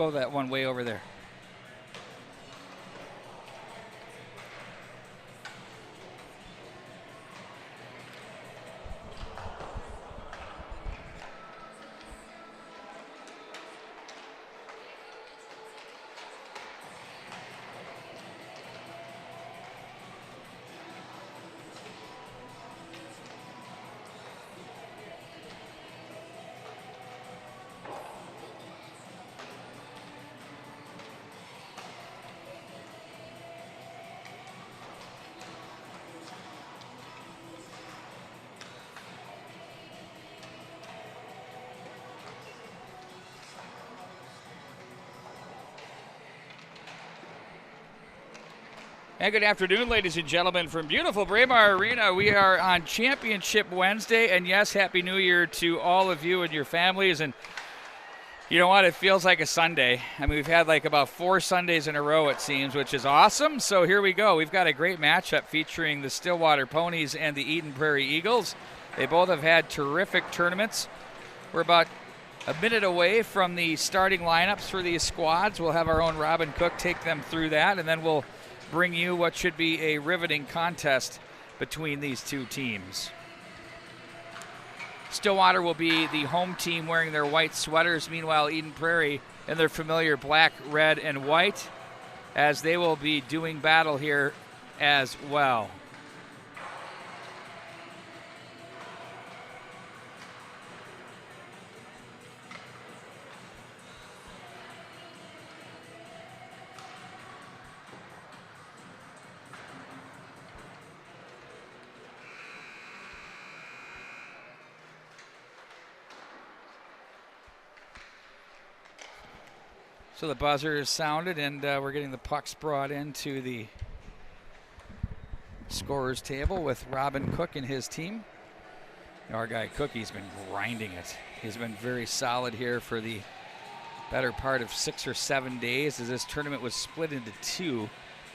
go that one way over there. And good afternoon, ladies and gentlemen, from beautiful Braemar Arena. We are on Championship Wednesday, and yes, Happy New Year to all of you and your families. And you know what? It feels like a Sunday. I mean, we've had like about 4 Sundays in a row, it seems, which is awesome. So here we go. We've got a great matchup featuring the Stillwater Ponies and the Eden Prairie Eagles. They both have had terrific tournaments. We're about a minute away from the starting lineups for these squads. We'll have our own Robin Cook take them through that, and then we'll bring you what should be a riveting contest between these two teams. Stillwater will be the home team wearing their white sweaters. Meanwhile, Eden Prairie in their familiar black, red, and white, as they will be doing battle here as well. So the buzzer is sounded, and we're getting the pucks brought into the scorer's table with Robin Cook and his team. Our guy Cook, he's been grinding it. He's been very solid here for the better part of 6 or 7 days, as this tournament was split into 2. We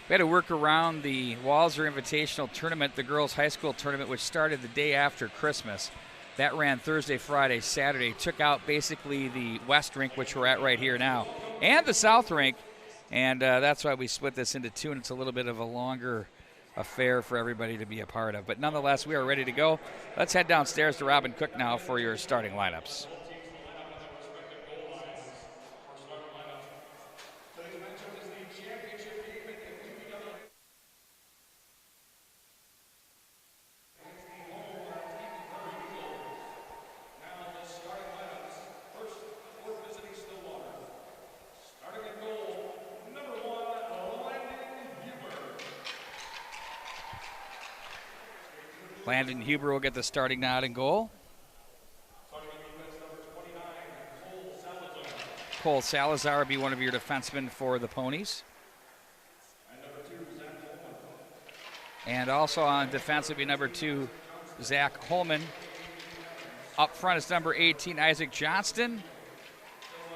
had to work around the Walser Invitational Tournament, the girls' high school tournament, which started the day after Christmas. That ran Thursday, Friday, Saturday. Took out basically the West rink, which we're at right here now, and the South rink. And that's why we split this into 2, and it's a little bit of a longer affair for everybody to be a part of. But nonetheless, we are ready to go. Let's head downstairs to Robin Cook now for your starting lineups. Landon Huber will get the starting nod in goal. Cole Salazar will be one of your defensemen for the Ponies. And also on defense will be number 2, Zach Holman. Up front is number 18, Isaac Johnston.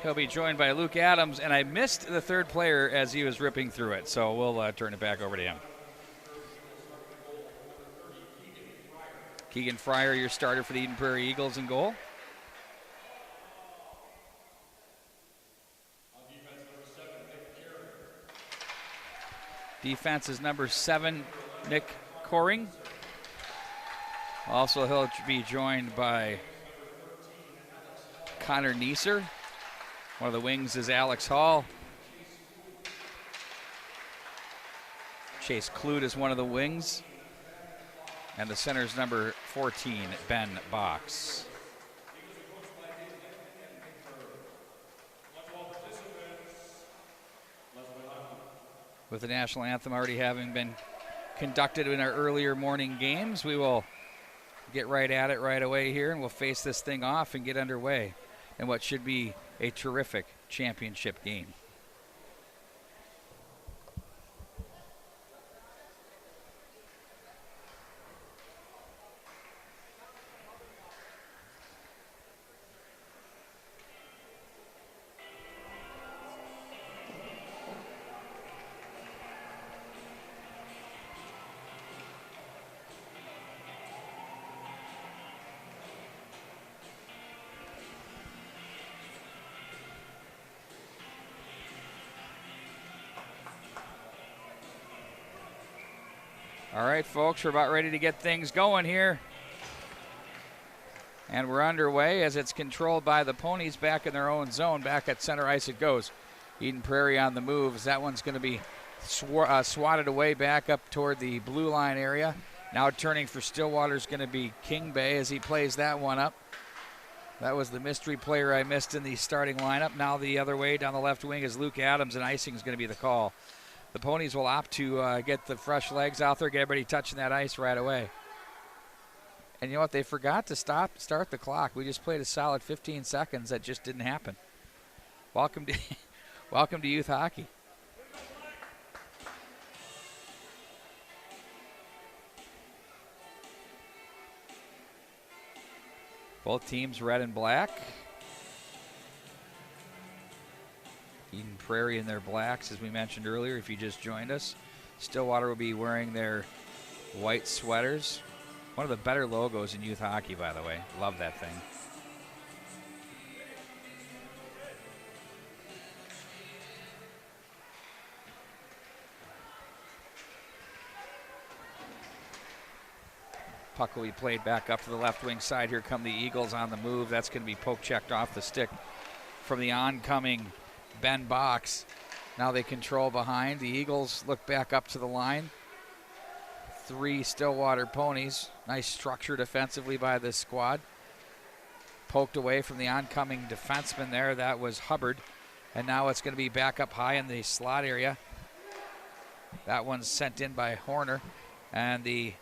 He'll be joined by Luke Adams, and I missed the third player as he was ripping through it, so we'll turn it back over to him. Keegan Fryer, your starter for the Eden Prairie Eagles in goal. Defense is number 7, Nick Coring. Also, he'll be joined by Connor Neeser. One of the wings is Alex Hall. Chase Clute is one of the wings. And the center is number 14, Ben Box. With the national anthem already having been conducted in our earlier morning games, we will get right at it right away here, and we'll face this thing off and get underway in what should be a terrific championship game. All right, folks, we're about ready to get things going here. And we're underway as it's controlled by the Ponies back in their own zone. Back at center ice it goes. Eden Prairie on the moves. That one's going to be swatted away back up toward the blue line area. Now turning for Stillwater is going to be King Bay as he plays that one up. That was the mystery player I missed in the starting lineup. Now the other way down the left wing is Luke Adams, and icing is going to be the call. The Ponies will opt to get the fresh legs out there, get everybody touching that ice right away. And you know what? They forgot to start the clock. We just played a solid 15 seconds. That just didn't happen. Welcome to youth hockey. Both teams red and black. Eden Prairie in their blacks, as we mentioned earlier, if you just joined us. Stillwater will be wearing their white sweaters. One of the better logos in youth hockey, by the way. Love that thing. Puck will be played back up to the left wing side. Here come the Eagles on the move. That's going to be poke checked off the stick from the oncoming Ben Box. Now they control behind. The Eagles look back up to the line. 3 Stillwater Ponies. Nice structure defensively by this squad. Poked away from the oncoming defenseman there. That was Hubbard. And now it's going to be back up high in the slot area. That one's sent in by Horner. And the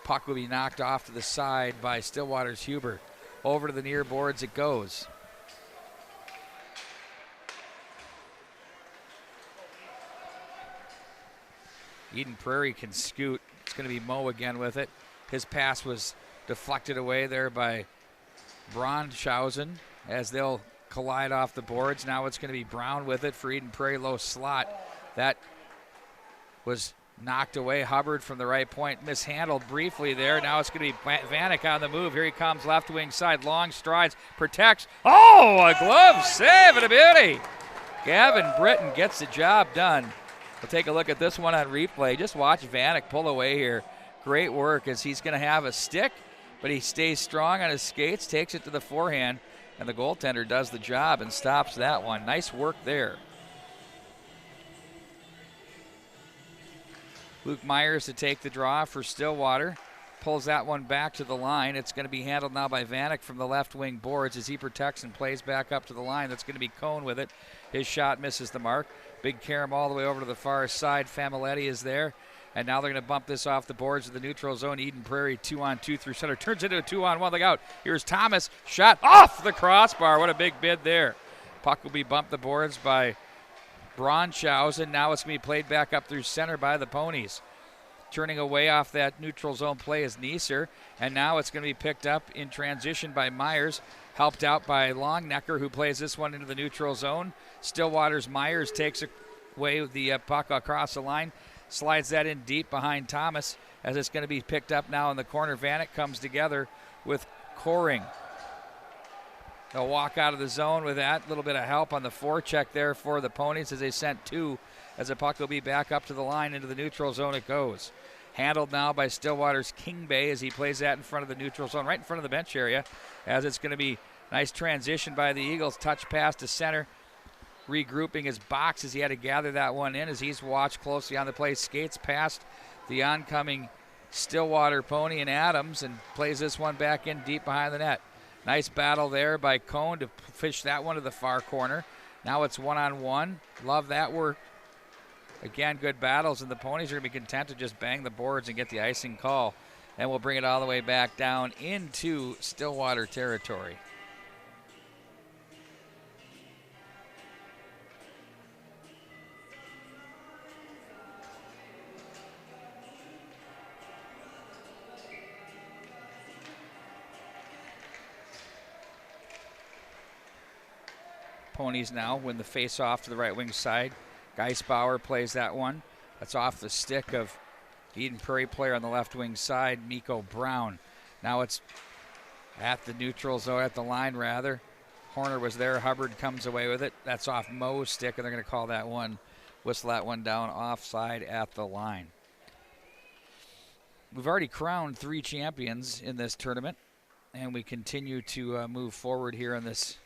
puck will be knocked off to the side by Stillwater's Hubert. Over to the near boards it goes. Eden Prairie can scoot. It's going to be Moe again with it. His pass was deflected away there by Braunschausen as they'll collide off the boards. Now it's going to be Brown with it for Eden Prairie, low slot. That was knocked away. Hubbard from the right point, mishandled briefly there. Now it's going to be Vanek on the move. Here he comes, left wing side, long strides, protects. Oh, a glove save and a beauty. Gavin Britton gets the job done. We'll take a look at this one on replay. Just watch Vanek pull away here. Great work as he's going to have a stick, but he stays strong on his skates, takes it to the forehand, and the goaltender does the job and stops that one. Nice work there. Luke Myers to take the draw for Stillwater. Pulls that one back to the line. It's going to be handled now by Vanek from the left wing boards as he protects and plays back up to the line. That's going to be Cohn with it. His shot misses the mark. Big carom all the way over to the far side. Familetti is there. And now they're going to bump this off the boards of the neutral zone. Eden Prairie 2-on-2 through center. Turns into a 2-on-1. Look out. Here's Thomas. Shot off the crossbar. What a big bid there. Puck will be bumped the boards by Braunschausen. Now it's going to be played back up through center by the Ponies. Turning away off that neutral zone play is Neeser. And now it's going to be picked up in transition by Myers. Helped out by Longnecker, who plays this one into the neutral zone. Stillwater's Myers takes away the puck across the line. Slides that in deep behind Thomas as it's going to be picked up now in the corner. Vanek comes together with Coring. They'll walk out of the zone with that. A little bit of help on the forecheck there for the Ponies as they sent 2 as the puck will be back up to the line into the neutral zone it goes. Handled now by Stillwater's King Bay as he plays that in front of the neutral zone, right in front of the bench area, as it's going to be nice transition by the Eagles. Touch pass to center. Regrouping his box as he had to gather that one in as he's watched closely on the play. Skates past the oncoming Stillwater Pony and Adams and plays this one back in deep behind the net. Nice battle there by Cohn to fish that one to the far corner. Now it's 1-on-1. Love that work. Again, good battles, and the Ponies are going to be content to just bang the boards and get the icing call. And we'll bring it all the way back down into Stillwater territory. Ponies now win the face-off to the right wing side. Geisbauer plays that one. That's off the stick of Eden Prairie player on the left wing side, Miko Brown. Now it's at the neutral zone, at the line rather. Horner was there. Hubbard comes away with it. That's off Moe's stick, and they're going to call that one, whistle that one down offside at the line. we've already crowned 3 champions in this tournament, and we continue to move forward here on this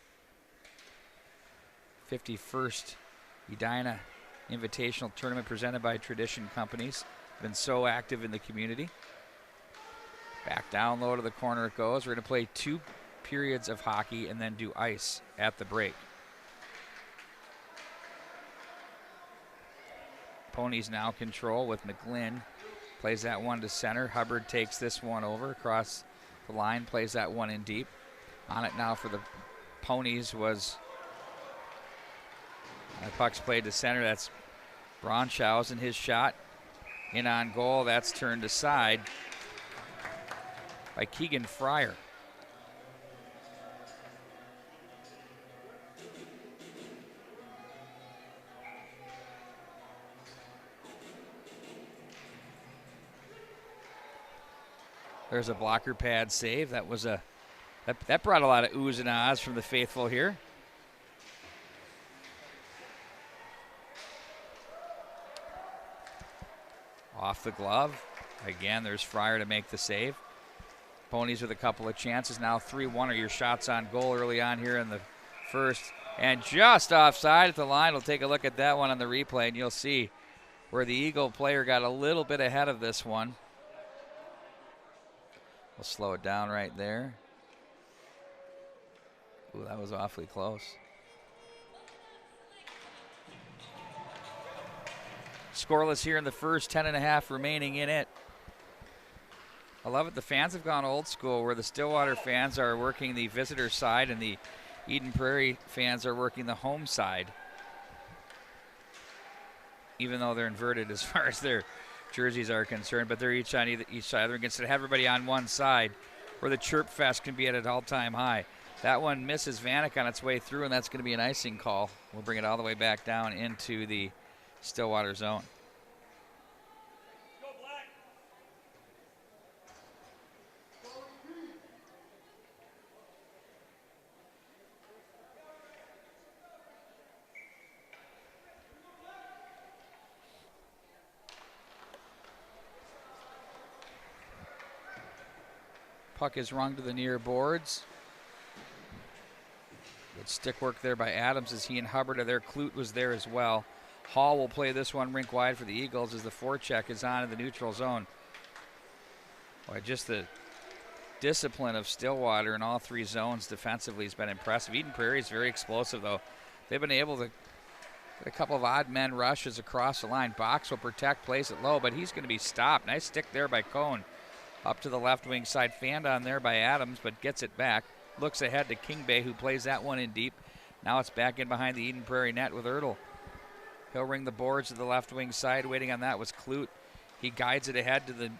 51st Edina Invitational Tournament presented by Tradition Companies. Been so active in the community. Back down low to the corner it goes. We're going to play 2 periods of hockey and then do ice at the break. Ponies now control with McGlynn. Plays that one to center. Hubbard takes this one over across the line, plays that one in deep. On it now for the Ponies was the puck's played to center. That's Bronschausen, his shot in on goal. That's turned aside by Keegan Fryer. There's a blocker pad save. That was that brought a lot of oohs and ahs from the faithful here. Off the glove. Again, there's Fryer to make the save. Ponies with a couple of chances. Now 3-1 are your shots on goal early on here in the first. And just offside at the line. We'll take a look at that one on the replay, and you'll see where the Eagle player got a little bit ahead of this one. We'll slow it down right there. Ooh, that was awfully close. Scoreless here in the first, 10.5 remaining in it. I love it. The fans have gone old school where the Stillwater fans are working the visitor side and the Eden Prairie fans are working the home side. Even though they're inverted as far as their jerseys are concerned, but they're each on each side. They're going to have everybody on one side where the chirp fest can be at an all-time high. That one misses Vanek on its way through, and that's going to be an icing call. We'll bring it all the way back down into the Stillwater zone. Puck is rung to the near boards. Good stick work there by Adams as he and Hubbard are there. Clute was there as well. Hall will play this one rink wide for the Eagles as the forecheck is on in the neutral zone. Boy, just the discipline of Stillwater in all 3 zones defensively has been impressive. Eden Prairie is very explosive, though. They've been able to get a couple of odd men rushes across the line. Box will protect, plays it low, but he's going to be stopped. Nice stick there by Cohn. Up to the left wing side, fanned on there by Adams, but gets it back. Looks ahead to Kingbay, who plays that one in deep. Now it's back in behind the Eden Prairie net with Ertl. He'll ring the boards to the left wing side. Waiting on that was Clute. He guides it ahead to the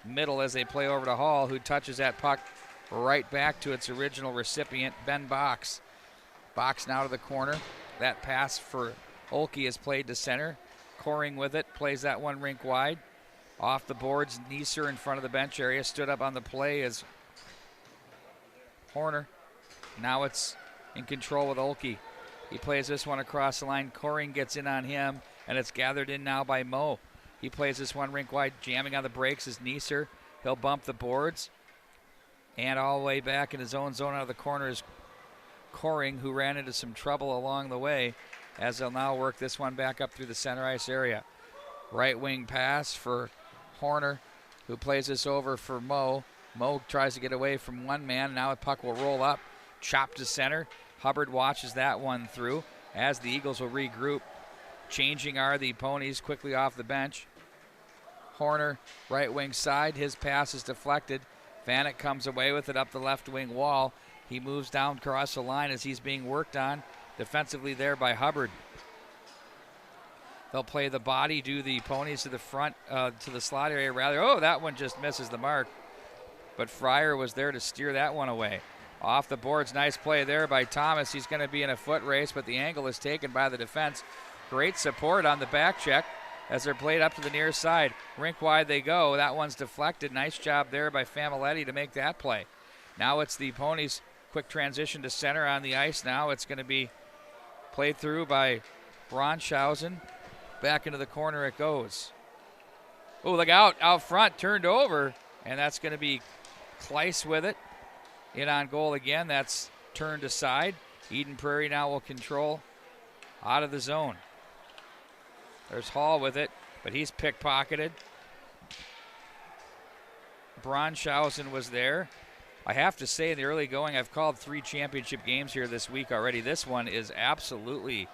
middle as they play over to Hall, who touches that puck right back to its original recipient, Ben Box. Box now to the corner. That pass for Olkey is played to center. Coring with it, plays that one rink wide. Off the boards, Neeser in front of the bench area. Stood up on the play as Horner. Now it's in control with Olkey. He plays this one across the line. Coring gets in on him, and it's gathered in now by Moe. He plays this one rink wide, jamming on the brakes is Neeser. He'll bump the boards. And all the way back in his own zone out of the corner is Coring, who ran into some trouble along the way, as they'll now work this one back up through the center ice area. Right wing pass for Horner, who plays this over for Moe. Moe tries to get away from one man. Now a puck will roll up, chop to center. Hubbard watches that one through as the Eagles will regroup. Changing are the Ponies quickly off the bench. Horner, right wing side. His pass is deflected. Vanek comes away with it up the left wing wall. He moves down across the line as he's being worked on defensively there by Hubbard. They'll play the body, do the Ponies to the front, to the slot area rather. Oh, that one just misses the mark. But Fryer was there to steer that one away. Off the boards, nice play there by Thomas. He's going to be in a foot race, but the angle is taken by the defense. Great support on the back check as they're played up to the near side. Rink wide they go. That one's deflected. Nice job there by Familetti to make that play. Now it's the Ponies' quick transition to center on the ice now. It's going to be played through by Bronschausen. Back into the corner it goes. Oh, look out front, turned over, and that's going to be Kleiss with it. In on goal again, that's turned aside. Eden Prairie now will control out of the zone. There's Hall with it, but he's pickpocketed. Bronshausen was there. I have to say, in the early going, I've called 3 championship games here this week already. This one is absolutely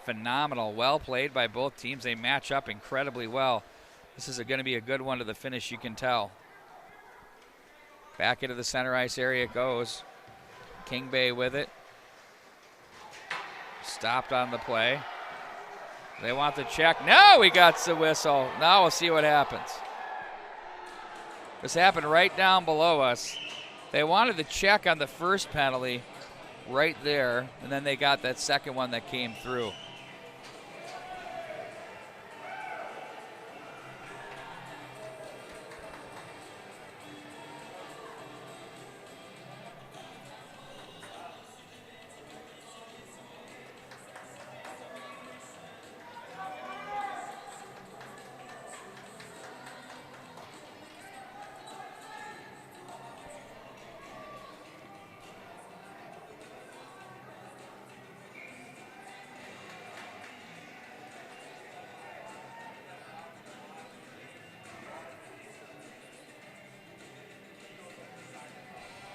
phenomenal. Well played by both teams. They match up incredibly well. This is going to be a good one to the finish, you can tell. Back into the center ice area it goes. King Bay with it. Stopped on the play. They want the check. No, he got the whistle. Now we'll see what happens. This happened right down below us. They wanted the check on the first penalty right there, and then they got that second one that came through.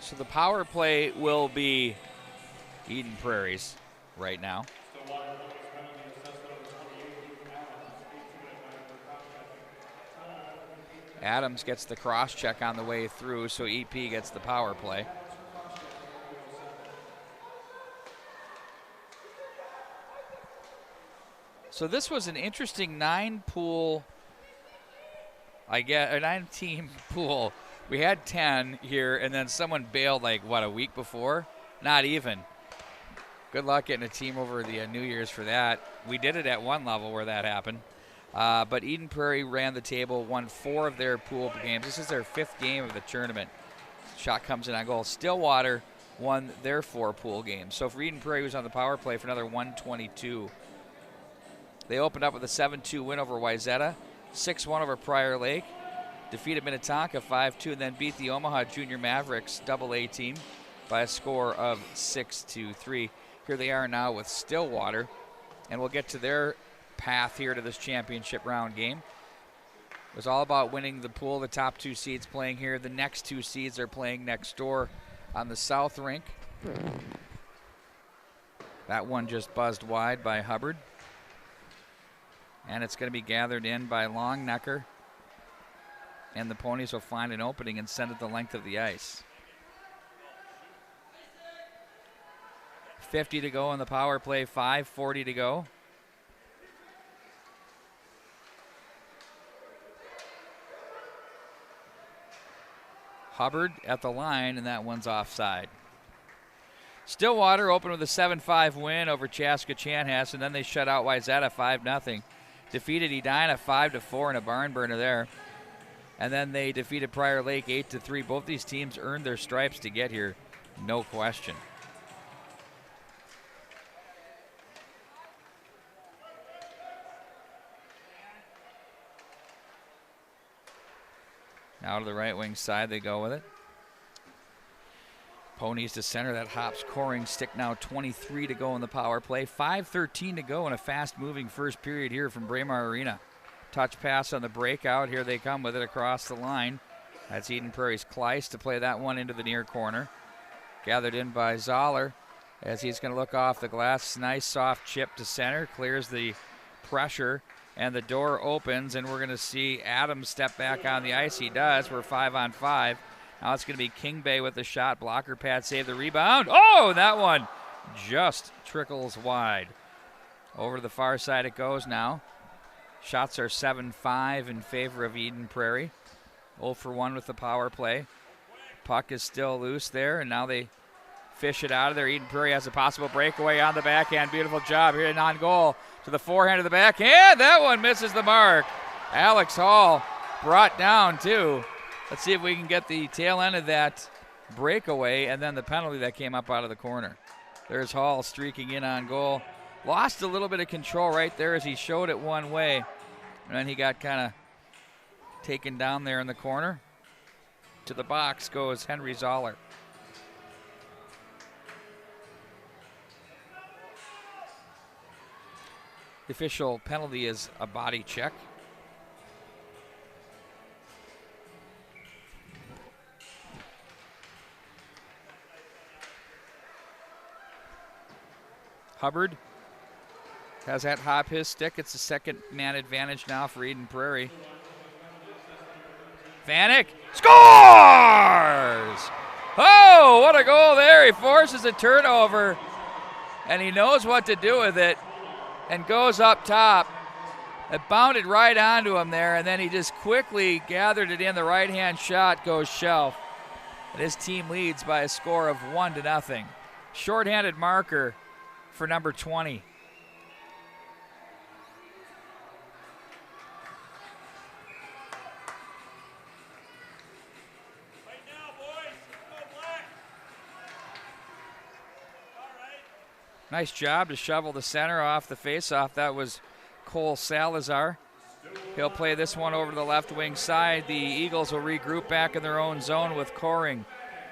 So the power play will be Eden Prairie's right now. Adams gets the cross check on the way through, so EP gets the power play. So this was an interesting 9-team pool. We had 10 here, and then someone bailed like, what, a week before? Not even. Good luck getting a team over the New Year's for that. We did it at one level where that happened. But Eden Prairie ran the table, won 4 of their pool games. This is their 5th game of the tournament. Shot comes in on goal. Stillwater won their 4 pool games. So for Eden Prairie, was on the power play for another 122. They opened up with a 7-2 win over Wayzata, 6-1 over Prior Lake, defeated Minnetonka 5-2, and then beat the Omaha Junior Mavericks AA team by a score of 6-3. Here they are now with Stillwater, and we'll get to their path here to this championship round game. It was all about winning the pool. The top 2 seeds playing here. The next 2 seeds are playing next door on the south rink. That one just buzzed wide by Hubbard. And it's going to be gathered in by Longnecker. And the Ponies will find an opening and send it the length of the ice. 50 to go on the power play, 5:40 to go. Hubbard at the line, and that one's offside. Stillwater opened with a 7-5 win over Chaska Chanhassen, and then they shut out Wayzata 5-0. Defeated Edina 5-4 in a barn burner there. And then they defeated Prior Lake 8-3. Both these teams earned their stripes to get here, no question. Now to the right wing side they go with it. Ponies to center, that Hops scoring stick now. 23 to go in the power play. 5:13 to go in a fast-moving first period here from Braemar Arena. Touch pass on the breakout. Here they come with it across the line. That's Eden Prairie's Kleiss to play that one into the near corner. Gathered in by Zoller as he's going to look off the glass. Nice soft chip to center. Clears the pressure, and the door opens, and we're going to see Adams step back on the ice. He does. We're 5-on-5. Now it's going to be King Bay with the shot. Blocker pad save the rebound. Oh, that one just trickles wide. Over to the far side it goes now. Shots are 7-5 in favor of Eden Prairie. 0 for 1 with the power play. Puck is still loose there, and now they fish it out of there. Eden Prairie has a possible breakaway on the backhand. Beautiful job here on goal to the forehand of the backhand. That one misses the mark. Alex Hall brought down too. Let's see if we can get the tail end of that breakaway and then the penalty that came up out of the corner. There's Hall streaking in on goal. Lost a little bit of control right there as he showed it one way. And then he got kind of taken down there in the corner. To the box goes Henry Zoller. The official penalty is a body check. Hubbard has that hop his stick. It's a second man advantage now for Eden Prairie. Vanek scores! Oh, what a goal there. He forces a turnover, and he knows what to do with it and goes up top. It bounded right onto him there, and then he just quickly gathered it in. The right-hand shot goes shelf. And his team leads by a score of 1-0. Shorthanded marker for number 20. Nice job to shovel the center off the faceoff. That was Cole Salazar. He'll play this one over to the left wing side. The Eagles will regroup back in their own zone with Coring.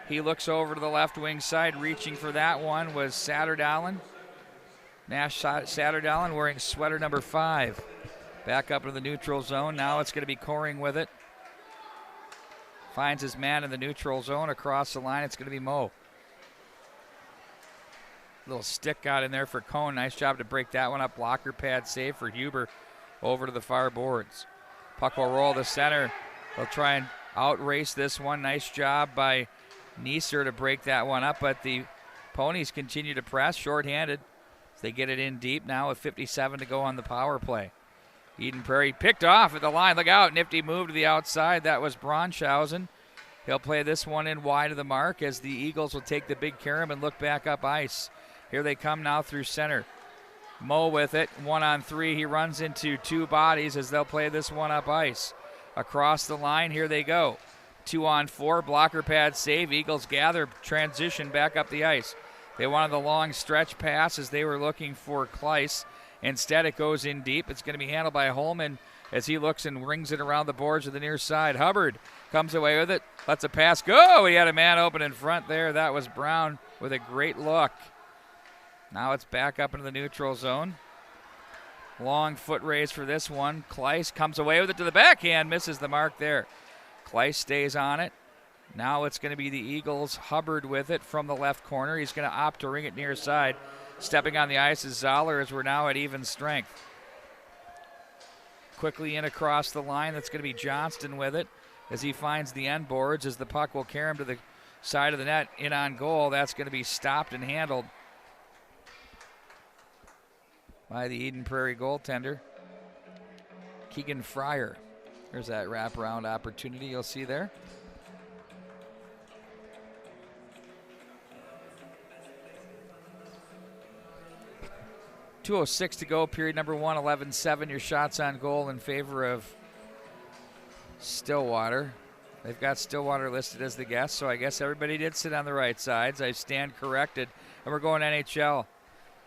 He looks over to the left wing side. Reaching for that one was Satterdalen. Nash Satterdalen wearing sweater number 5. Back up into the neutral zone. Now it's going to be Coring with it. Finds his man in the neutral zone across the line. It's going to be Moe. Little stick got in there for Cohn. Nice job to break that one up. Blocker pad save for Huber over to the far boards. Puck will roll to center. They'll try and outrace this one. Nice job by Neeser to break that one up, but the Ponies continue to press shorthanded. They get it in deep now with 57 to go on the power play. Eden Prairie picked off at the line. Look out, nifty move to the outside. That was Bronshausen. He'll play this one in wide of the mark as the Eagles will take the big carom and look back up ice. Here they come now through center. Moe with it, 1-on-3. He runs into 2 bodies as they'll play this one up ice. Across the line, here they go. 2-on-4, blocker pad save. Eagles gather, transition back up the ice. They wanted the long stretch pass as they were looking for Kleiss. Instead, it goes in deep. It's going to be handled by Holman as he looks and rings it around the boards to the near side. Hubbard comes away with it, lets a pass go. He had a man open in front there. That was Brown with a great look. Now it's back up into the neutral zone. Long foot raise for this one. Kleiss comes away with it to the backhand, misses the mark there. Kleiss stays on it. Now it's going to be the Eagles. Hubbard with it from the left corner. He's going to opt to ring it near side. Stepping on the ice is Zoller as we're now at even strength. Quickly in across the line. That's going to be Johnston with it as he finds the end boards as the puck will carry him to the side of the net. In on goal. That's going to be stopped and handled by the Eden Prairie goaltender, Keegan Fryer. There's that wraparound opportunity you'll see there. .206 to go, period number 1, 11-7. Your shots on goal in favor of Stillwater. They've got Stillwater listed as the guest, so I guess everybody did sit on the right sides. I stand corrected, and we're going NHL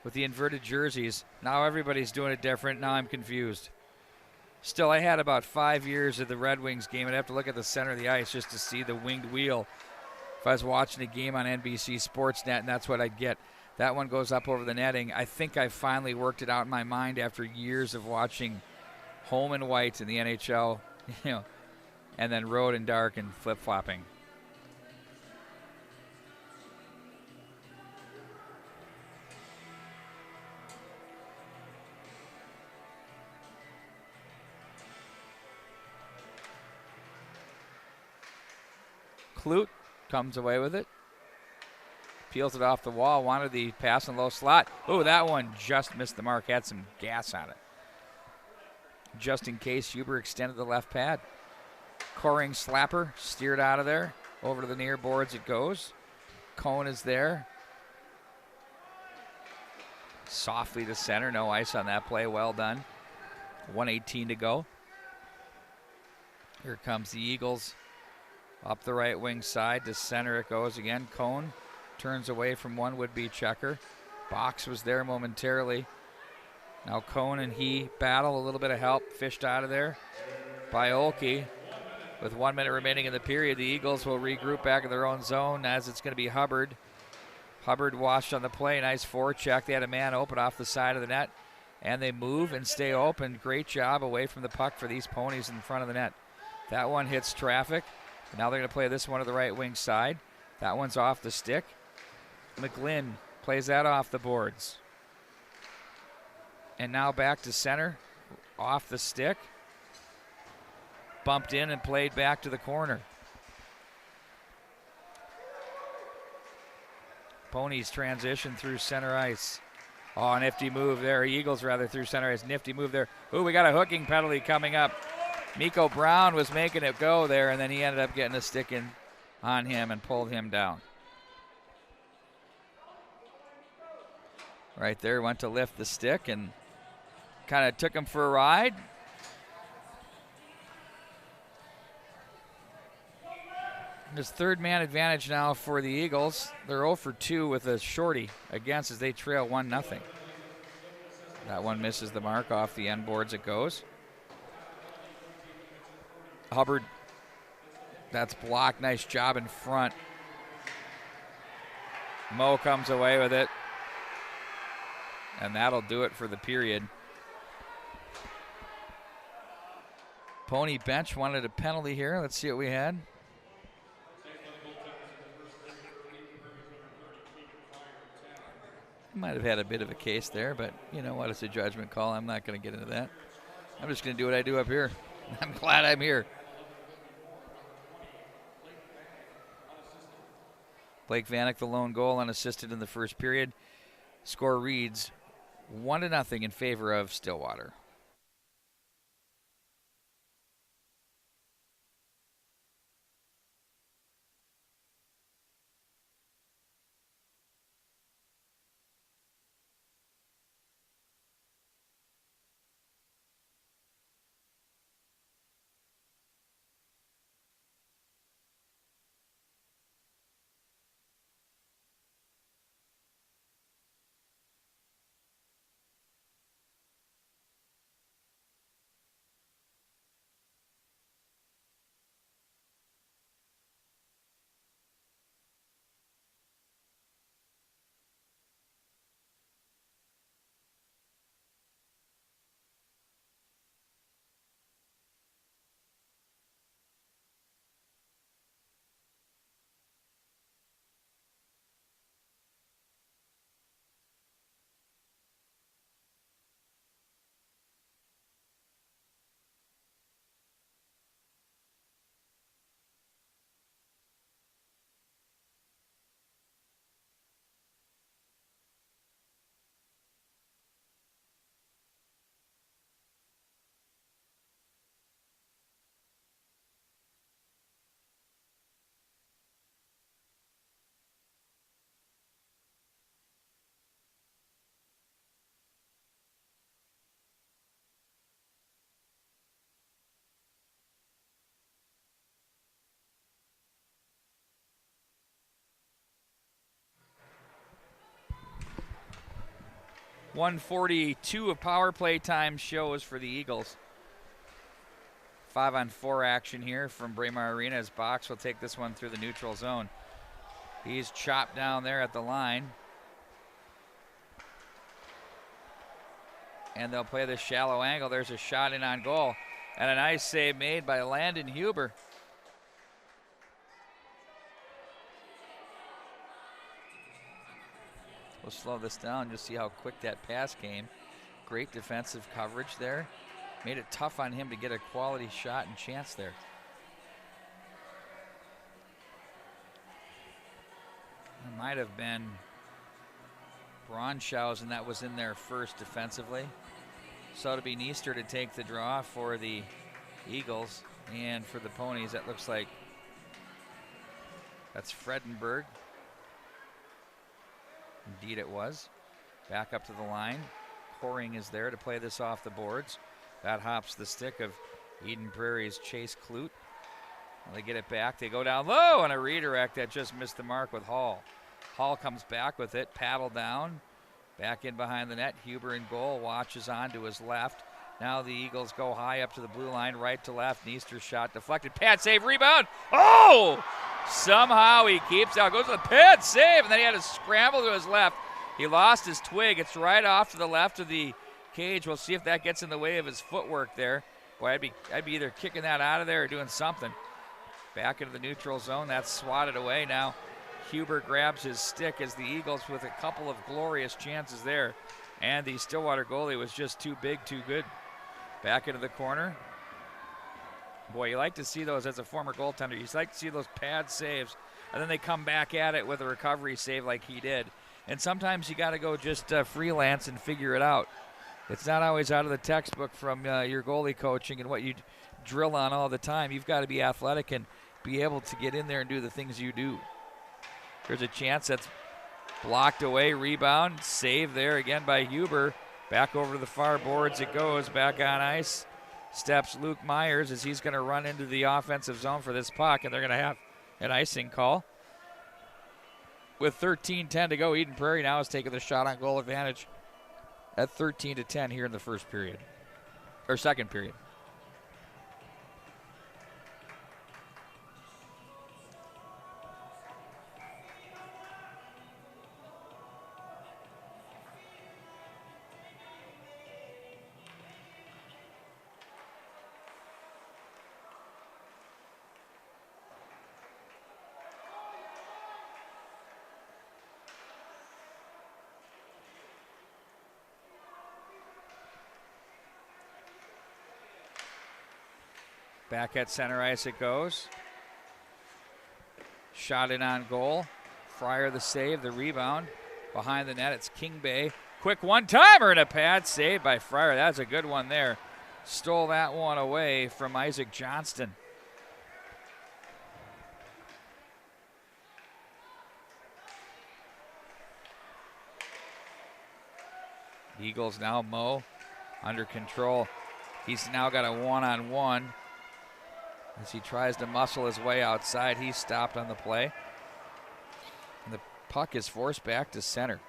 with the inverted jerseys. Now everybody's doing it different. Now I'm confused. Still, I had about 5 years of the Red Wings game. I'd have to look at the center of the ice just to see the winged wheel if I was watching a game on NBC Sportsnet, and that's what I'd get. That one goes up over the netting. I think I finally worked it out in my mind after years of watching home and white in the NHL, and then road and dark and flip-flopping. Clute comes away with it. Peels it off the wall. Wanted the pass in the low slot. Oh, that one just missed the mark. Had some gas on it. Just in case, Huber extended the left pad. Coring slapper. Steered out of there. Over to the near boards it goes. Cohn is there. Softly to center. No ice on that play. Well done. 1:18 to go. Here comes the Eagles. Up the right wing side to center it goes again. Cohn turns away from one would-be checker. Box was there momentarily. Now Cohn and he battle. A little bit of help fished out of there by Olkey. With 1 minute remaining in the period, the Eagles will regroup back in their own zone as it's going to be Hubbard. Hubbard washed on the play. Nice forecheck. They had a man open off the side of the net, and they move and stay open. Great job away from the puck for these ponies in front of the net. That one hits traffic. Now they're going to play this one to the right wing side. That one's off the stick. McGlynn plays that off the boards. And now back to center. Off the stick. Bumped in and played back to the corner. Ponies transition through center ice. Oh, nifty move there. Eagles rather through center ice. Nifty move there. Ooh, we got a hooking penalty coming up. Miko Brown was making it go there, and then he ended up getting a stick in on him and pulled him down. Right there, went to lift the stick and kind of took him for a ride. There's third man advantage now for the Eagles. They're 0 for 2 with a shorty against as they trail 1-0. That one misses the mark. Off the end boards it goes. Hubbard, that's blocked. Nice job in front. Mo comes away with it. And that'll do it for the period. Pony bench wanted a penalty here. Let's see what we had. Might have had a bit of a case there, but you know what? It's a judgment call. I'm not going to get into that. I'm just going to do what I do up here. I'm glad I'm here. Blake Vanek, the lone goal, unassisted in the first period. Score reads 1-0 in favor of Stillwater. .142 of power play time shows for the Eagles. 5-on-4 action here from Braemar Arena as Box will take this one through the neutral zone. He's chopped down there at the line. And they'll play this shallow angle. There's a shot in on goal. And a nice save made by Landon Huber. We'll slow this down, just see how quick that pass came. Great defensive coverage there. Made it tough on him to get a quality shot and chance there. It might have been Bronschausen that was in there first defensively. So to be Neester to take the draw for the Eagles, and for the Ponies, that looks like that's Fredenberg. Indeed it was. Back up to the line. Coring is there to play this off the boards. That hops the stick of Eden Prairie's Chase Clute. They get it back. They go down low on a redirect that just missed the mark with Hall. Hall comes back with it, paddle down. Back in behind the net. Huber in goal, watches on to his left. Now the Eagles go high up to the blue line, right to left. Neester's shot deflected. Pad save, rebound. Oh! Somehow he keeps out. Goes to the pad save, and then he had to scramble to his left. He lost his twig. It's right off to the left of the cage. We'll see if that gets in the way of his footwork there. Boy, I'd be either kicking that out of there or doing something. Back into the neutral zone. That's swatted away now. Huber grabs his stick as the Eagles with a couple of glorious chances there. And the Stillwater goalie was just too big, too good. Back into the corner. Boy, you like to see those as a former goaltender. You like to see those pad saves, and then they come back at it with a recovery save like he did. And sometimes you got to go just freelance and figure it out. It's not always out of the textbook from your goalie coaching and what you drill on all the time. You've got to be athletic and be able to get in there and do the things you do. There's a chance that's blocked away. Rebound. Save there again by Huber. Back over to the far boards it goes. Back on ice steps Luke Myers as he's going to run into the offensive zone for this puck, and they're going to have an icing call. With 13:10 to go, Eden Prairie now is taking the shot on goal advantage at 13-10 here in the first period, or second period. Back at center ice it goes. Shot in on goal. Fryer the save, the rebound. Behind the net, it's King Bay. Quick one-timer and a pad save by Fryer. That's a good one there. Stole that one away from Isaac Johnston. Eagles now, Mo under control. He's now got a one-on-one. As he tries to muscle his way outside, he's stopped on the play. And the puck is forced back to center.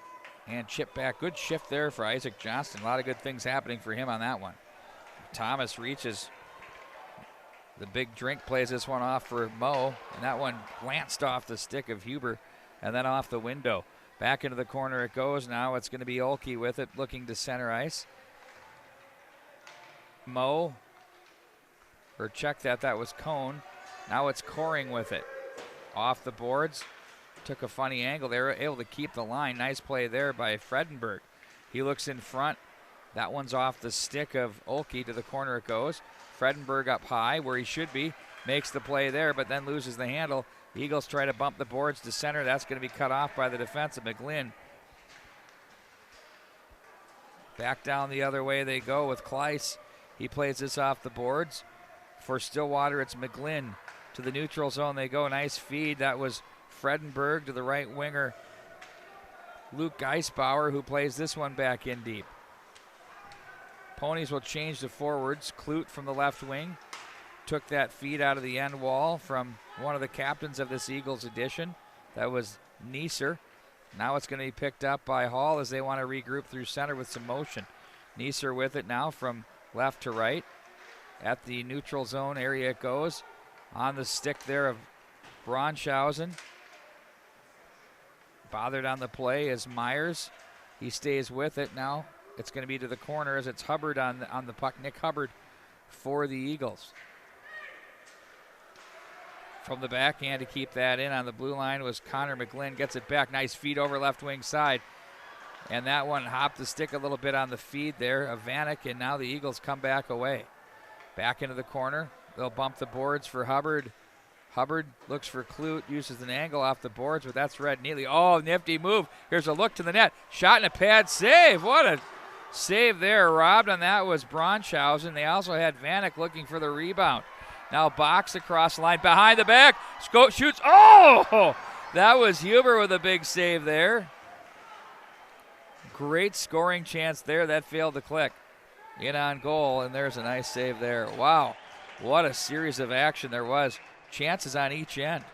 And chipped back. Good shift there for Isaac Johnston. A lot of good things happening for him on that one. Thomas reaches. The big drink plays this one off for Mo. And that one glanced off the stick of Huber and then off the window. Back into the corner it goes. Now it's going to be Olkey with it, looking to center ice. Mo. Or check that was Cone. Now it's Coring with it. Off the boards. Took a funny angle. They were able to keep the line. Nice play there by Fredenberg. He looks in front. That one's off the stick of Olkey. To the corner it goes. Fredenberg up high where he should be. Makes the play there, but then loses the handle. The Eagles try to bump the boards to center. That's going to be cut off by the defense of McGlynn. Back down the other way they go with Kleiss. He plays this off the boards. For Stillwater, it's McGlynn. To the neutral zone they go. Nice feed. That was Fredenberg to the right winger, Luke Geisbauer, who plays this one back in deep. Ponies will change to forwards. Clute from the left wing. Took that feed out of the end wall from one of the captains of this Eagles edition. That was Neeser. Now it's going to be picked up by Hall as they want to regroup through center with some motion. Neeser with it now from left to right. At the neutral zone area it goes. On the stick there of Bronshausen. Bothered on the play is Myers. He stays with it now. It's going to be to the corner as it's Hubbard on the puck. Nick Hubbard for the Eagles. From the backhand to keep that in on the blue line was Connor McGlynn. Gets it back. Nice feed over left wing side. And that one hopped the stick a little bit on the feed there of Vanek, and now the Eagles come back away. Back into the corner. They'll bump the boards for Hubbard. Hubbard looks for Clute, uses an angle off the boards, but that's read neatly. Oh, nifty move. Here's a look to the net. Shot and a pad save. What a save there. Robbed on that was Bronshausen. They also had Vanek looking for the rebound. Now box across the line. Behind the back. Shoots. Oh! That was Huber with a big save there. Great scoring chance there. That failed to click. In on goal, and there's a nice save there. Wow, what a series of action there was. Chances on each end.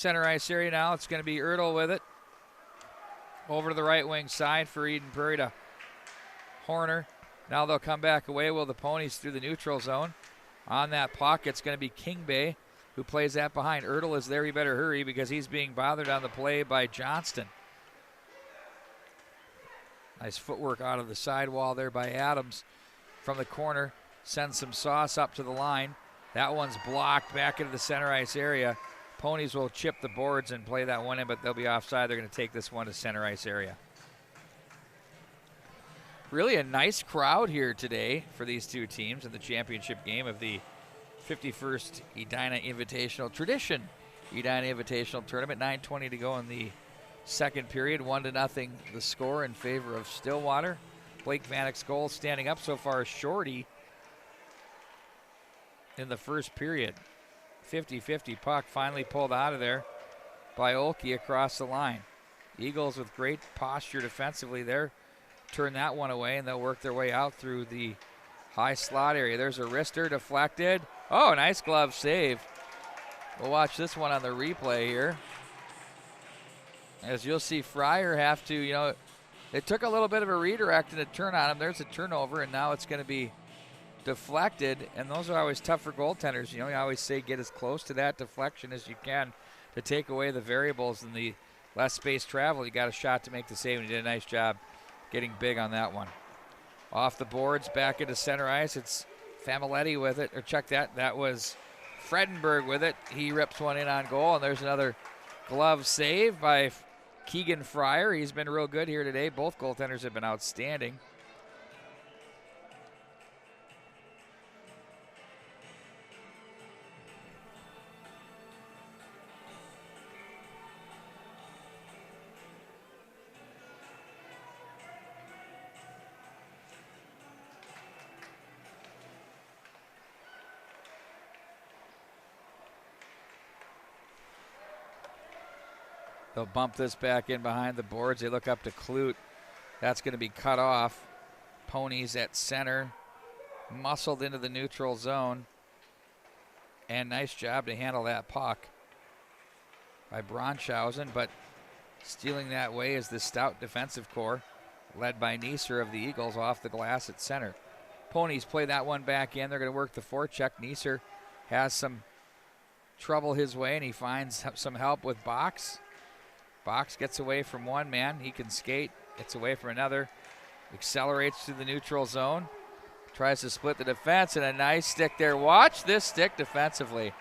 Center ice area now. It's going to be Ertl with it. Over to the right wing side for Eden Prairie to Horner. Now they'll come back away. Will the Ponies through the neutral zone. On that puck, it's going to be Kingbay who plays that behind. Ertl is there. He better hurry because he's being bothered on the play by Johnston. Nice footwork out of the sidewall there by Adams from the corner. Sends some sauce up to the line. That one's blocked back into the center ice area. Ponies will chip the boards and play that one in, but they'll be offside. They're going to take this one to center ice area. Really a nice crowd here today for these two teams in the championship game of the 51st Edina Invitational Tradition Edina Invitational Tournament. 9:20 to go in the second period. 1-0 the score in favor of Stillwater. Blake Vanek's goal standing up so far. Shorty in the first period. 50-50 puck finally pulled out of there by Olkey across the line. Eagles with great posture defensively there. Turn that one away, and they'll work their way out through the high slot area. There's a wrister deflected. Oh, nice glove save. We'll watch this one on the replay here. As you'll see Fryer have to, it took a little bit of a redirect and a turn on him. There's a turnover, and now it's going to be deflected, and those are always tough for goaltenders. You always say get as close to that deflection as you can to take away the variables and the less space travel. You got a shot to make the save, and he did a nice job getting big on that one. Off the boards, back into center ice. It's Familetti with it, or check that. That was Fredenberg with it. He rips one in on goal, and there's another glove save by Keegan Fryer. He's been real good here today. Both goaltenders have been outstanding. They'll bump this back in behind the boards. They look up to Clute. That's going to be cut off. Ponies at center. Muscled into the neutral zone. And nice job to handle that puck by Bronchausen. But stealing that way is the stout defensive core, led by Neeser of the Eagles off the glass at center. Ponies play that one back in. They're going to work the forecheck. Neeser has some trouble his way, and he finds some help with Box. Box gets away from one man. He can skate, gets away from another, accelerates to the neutral zone, tries to split the defense, and a nice stick there. Watch this stick defensively.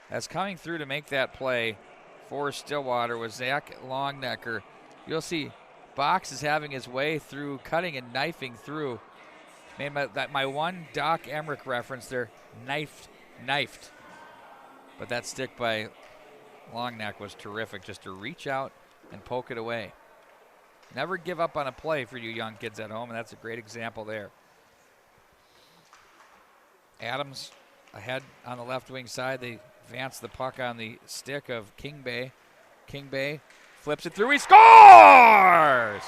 As coming through to make that play for Stillwater was Zach Longnecker. You'll see Box is having his way through, cutting and knifing through. Made my one Doc Emmerich reference there, knifed. But that stick by Longneck was terrific, just to reach out and poke it away. Never give up on a play for you young kids at home, and that's a great example there. Adams ahead on the left wing side. They advance the puck on the stick of Kingbay. Kingbay flips it through. He scores!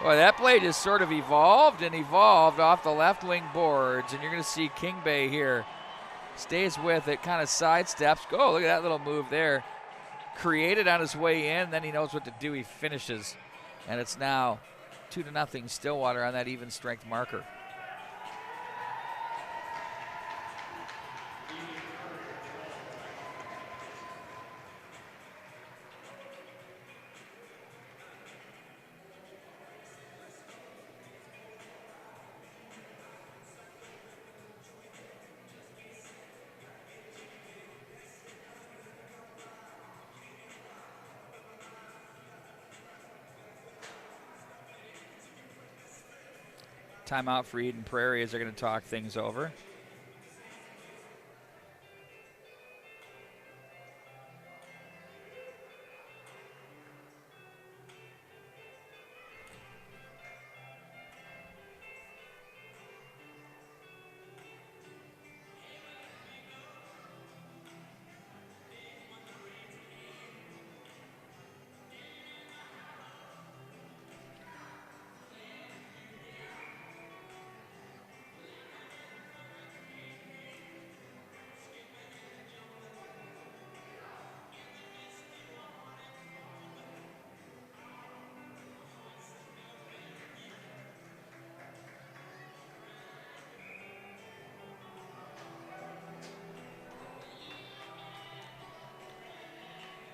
Boy, that play just sort of evolved off the left wing boards, and you're going to see Kingbay here. Stays with it, kind of sidesteps. Oh, look at that little move there. Created on his way in, then he knows what to do. He finishes, and it's now 2-0 Stillwater on that even strength marker. Timeout for Eden Prairie as they're going to talk things over.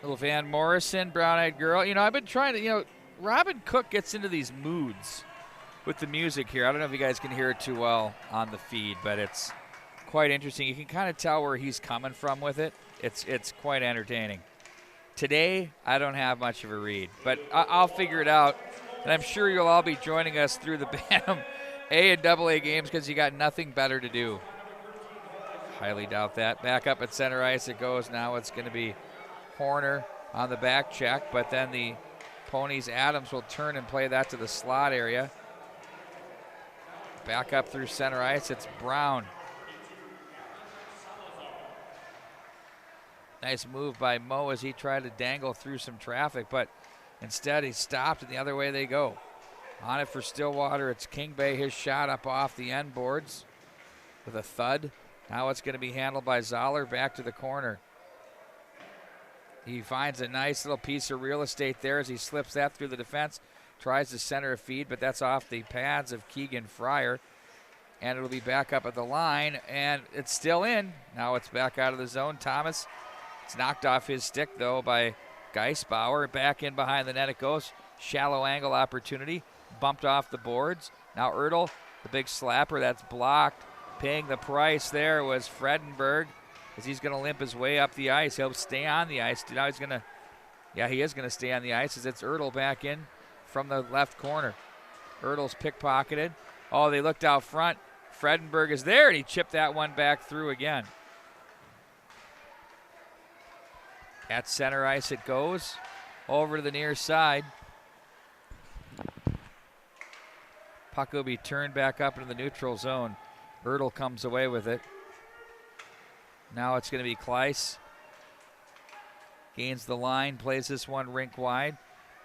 Little Van Morrison, Brown-Eyed Girl. You know, I've been trying to, Robin Cook gets into these moods with the music here. I don't know if you guys can hear it too well on the feed, but it's quite interesting. You can kind of tell where he's coming from with it. It's quite entertaining. Today, I don't have much of a read, but I'll figure it out, and I'm sure you'll all be joining us through the Bantam A and AA games because you got nothing better to do. Highly doubt that. Back up at center ice it goes. Now it's going to be Horner on the back check, but then the Ponies Adams will turn and play that to the slot area. Back up through center ice, it's Brown. Nice move by Mo as he tried to dangle through some traffic, but instead he stopped and the other way they go. On it for Stillwater, it's King Bay, his shot up off the end boards with a thud. Now it's going to be handled by Zoller back to the corner. He finds a nice little piece of real estate there as he slips that through the defense. Tries to center a feed, but that's off the pads of Keegan Fryer. And it'll be back up at the line, and it's still in. Now it's back out of the zone. Thomas, it's knocked off his stick, though, by Geisbauer. Back in behind the net it goes. Shallow angle opportunity. Bumped off the boards. Now Ertl, the big slapper, that's blocked. Paying the price there was Fredenberg as he's going to limp his way up the ice. He'll stay on the ice. Now he's going to, he is going to stay on the ice as it's Ertl back in from the left corner. Ertl's pickpocketed. Oh, they looked out front. Fredenberg is there, and he chipped that one back through again. At center ice it goes. Over to the near side. Puck will be turned back up into the neutral zone. Ertl comes away with it. Now it's going to be Kleiss. Gains the line, plays this one rink wide.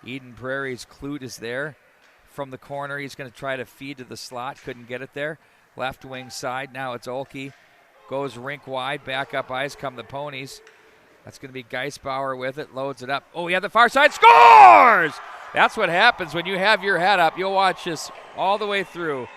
Eden Prairie's Clute is there. From the corner, he's going to try to feed to the slot. Couldn't get it there. Left wing side, now it's Olkey. Goes rink wide, back up ice come the Ponies. That's going to be Geisbauer with it, loads it up. Oh, he had the far side, scores! That's what happens when you have your head up. You'll watch this all the way through.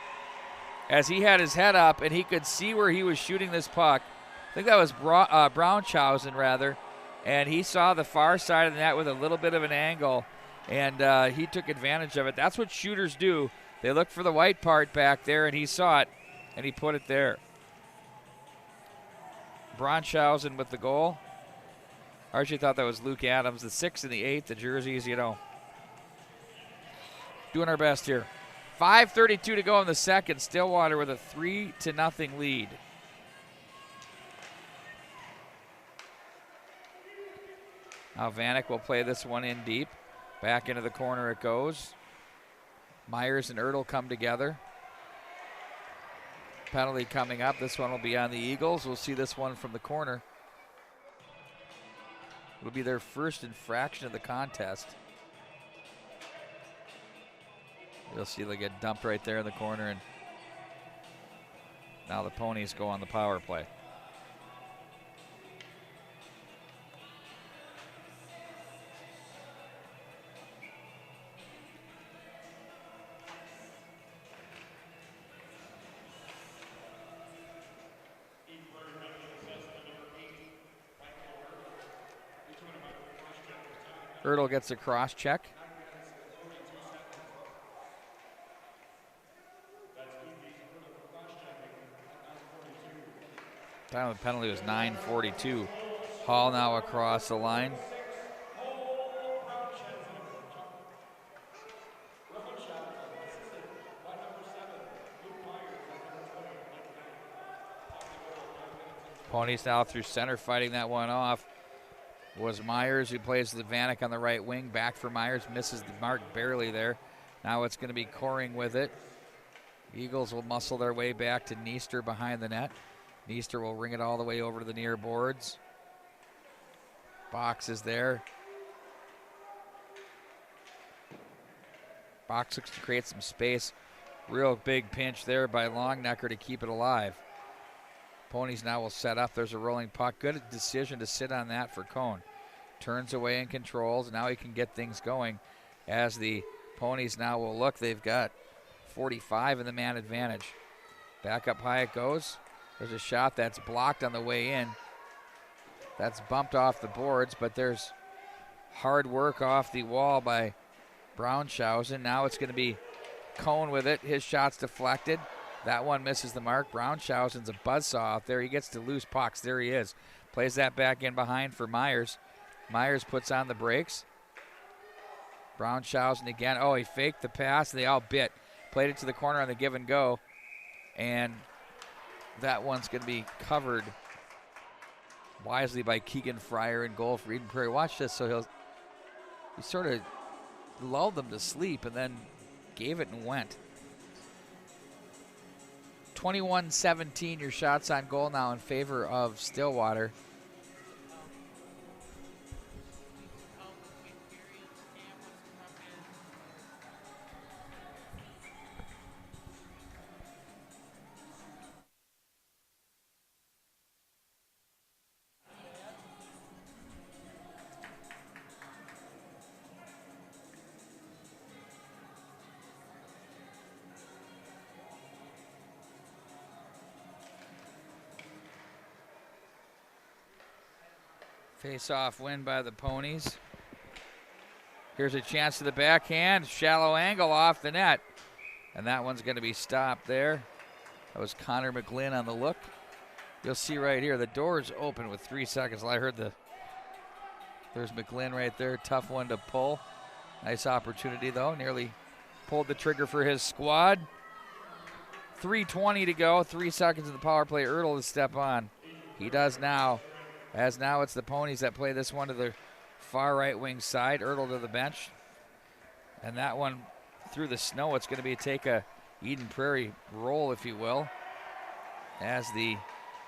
As he had his head up and he could see where he was shooting this puck. I think that was Braunschausen, rather. And he saw the far side of the net with a little bit of an angle, and he took advantage of it. That's what shooters do. They look for the white part back there, and he saw it, and he put it there. Braunschausen with the goal. I actually thought that was Luke Adams, the 6th and the 8th, the jerseys, doing our best here. 5:32 to go in the second. Stillwater with a 3-0 lead. Now Vanek will play this one in deep. Back into the corner it goes. Myers and Ertl come together. Penalty coming up. This one will be on the Eagles. We'll see this one from the corner. It'll be their first infraction of the contest. You'll see they get dumped right there in the corner, and now the Ponies go on the power play. Ertl gets a cross check. Time of the penalty was 9:42. Hall now across the line. Ponies now through center, fighting that one off. Was Myers, who plays the Vanek on the right wing. Back for Myers, misses the mark barely there. Now it's going to be Coring with it. Eagles will muscle their way back to Neester behind the net. Neester will ring it all the way over to the near boards. Box is there. Box looks to create some space. Real big pinch there by Longnecker to keep it alive. Ponies now will set up. There's a rolling puck. Good decision to sit on that for Cone. Turns away and controls. Now he can get things going as the Ponies now will look. They've got 45 in the man advantage. Back up high it goes. There's a shot that's blocked on the way in. That's bumped off the boards, but there's Hard work off the wall by Braunschausen. Now it's going to be Cohn with it. His shot's deflected. That one misses the mark. Braunschausen's a buzzsaw out there. He gets to loose pucks. There he is. Plays that back in behind for Myers. Myers puts on the brakes. Braunschausen again. Oh, he faked the pass. They all bit. Played it to the corner on the give and go. And that one's going to be covered wisely by Keegan Fryer in goal for Eden Prairie. Watch this. So he sort of lulled them to sleep and then gave it and went. 21-17, your shots on goal now in favor of Stillwater. Face-off win by the Ponies. Here's a chance to the backhand. Shallow angle off the net. And that one's going to be stopped there. That was Connor McGlynn on the look. You'll see right here, the door's open with 3 seconds. I heard there's McGlynn right there. Tough one to pull. Nice opportunity, though. Nearly pulled the trigger for his squad. 3:20 to go. 3 seconds of the power play. Ertl to step on. He does now. As now it's the Ponies that play this one to the far right wing side. Ertl to the bench. And that one through the snow, it's going to be take a Eden Prairie roll, if you will, as the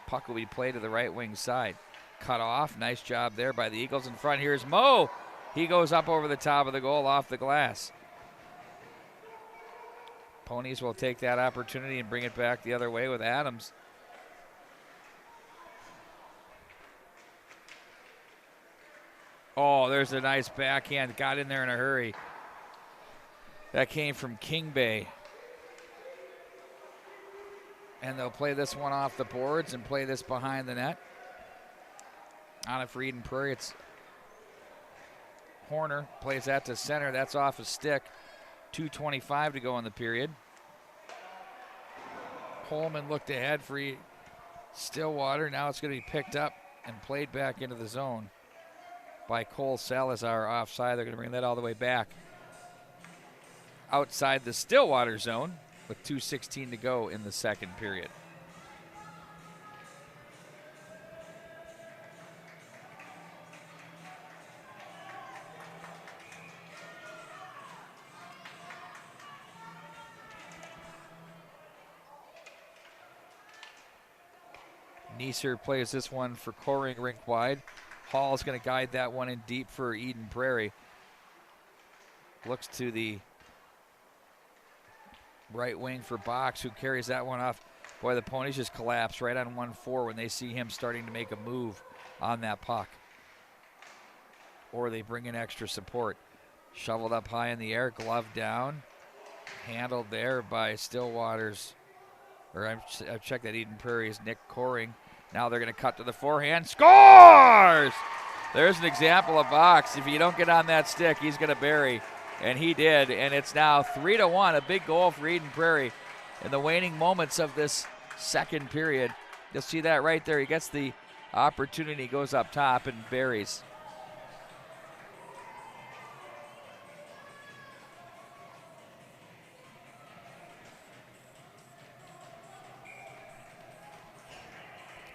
puck will be played to the right wing side. Cut off. Nice job there by the Eagles in front. Here's Mo. He goes up over the top of the goal off the glass. Ponies will take that opportunity and bring it back the other way with Adams. Oh, there's a nice backhand. Got in there in a hurry. That came from King Bay. And they'll play this one off the boards and play this behind the net. On it for Eden Prairie, it's Horner. Plays that to center. That's off his stick. 2:25 to go in the period. Holman looked ahead for Stillwater. Now it's going to be picked up and played back into the zone by Cole Salazar offside. They're going to bring that all the way back outside the Stillwater zone with 2:16 to go in the second period. Neeser plays this one for Coring rink wide. Hall's going to guide that one in deep for Eden Prairie. Looks to the right wing for Box, who carries that one off. Boy, the Ponies just collapse right on 1-4 when they see him starting to make a move on that puck. Or they bring in extra support. Shoveled up high in the air, glove down. Handled there by Stillwater's, or I've checked that Eden Prairie's Nick Coring. Now they're going to cut to the forehand. Scores! There's an example of Box. If you don't get on that stick, he's going to bury. And he did. And it's now 3-1. A big goal for Eden Prairie in the waning moments of this second period. You'll see that right there. He gets the opportunity, goes up top and buries.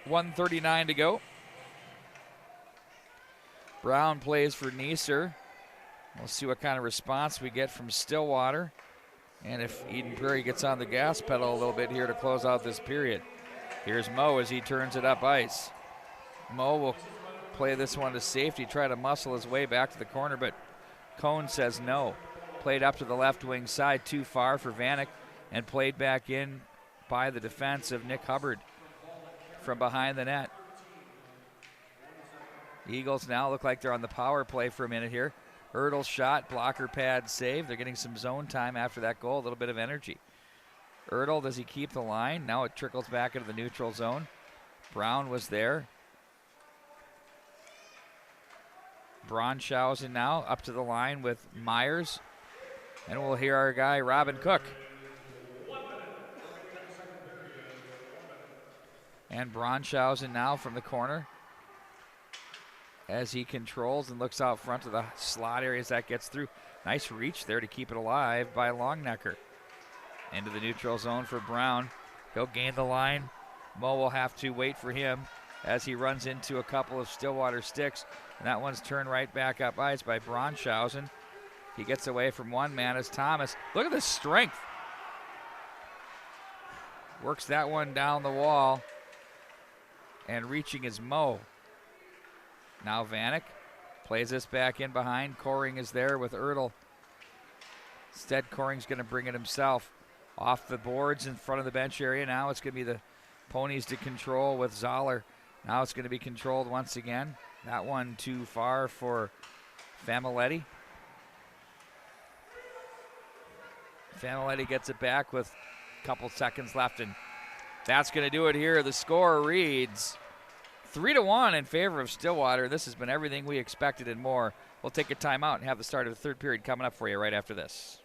.139 to go. Brown plays for Neeser. We'll see what kind of response we get from Stillwater. And if Eden Prairie gets on the gas pedal a little bit here to close out this period. Here's Mo as he turns it up ice. Mo will play this one to safety, try to muscle his way back to the corner, but Cohn says no. Played up to the left wing side, too far for Vanek, and played back in by the defense of Nick Hubbard from behind the net. The Eagles now look like they're on the power play for a minute here. Ertl's shot, blocker pad save. They're getting some zone time after that goal, a little bit of energy. Ertl, does he keep the line? Now it trickles back into the neutral zone. Brown was there. Bronshausen now up to the line with Myers. And we'll hear our guy, Robin Cook. And Bronshausen now from the corner as he controls and looks out front to the slot areas that gets through. Nice reach there to keep it alive by Longnecker. Into the neutral zone for Brown. He'll gain the line. Mo will have to wait for him as he runs into a couple of Stillwater sticks. And that one's turned right back up ice by Bronshausen. He gets away from one man as Thomas. Look at the strength. Works that one down the wall. And reaching is Mo. Now Vanek plays this back in behind. Coring is there with Ertl. Instead, Coring's going to bring it himself. Off the boards in front of the bench area. Now it's going to be the Ponies to control with Zoller. Now it's going to be controlled once again. That one too far for Familetti. Familetti gets it back with a couple seconds left, and that's going to do it here. The score reads 3-1 in favor of Stillwater. This has been everything we expected and more. We'll take a timeout and have the start of the third period coming up for you right after this.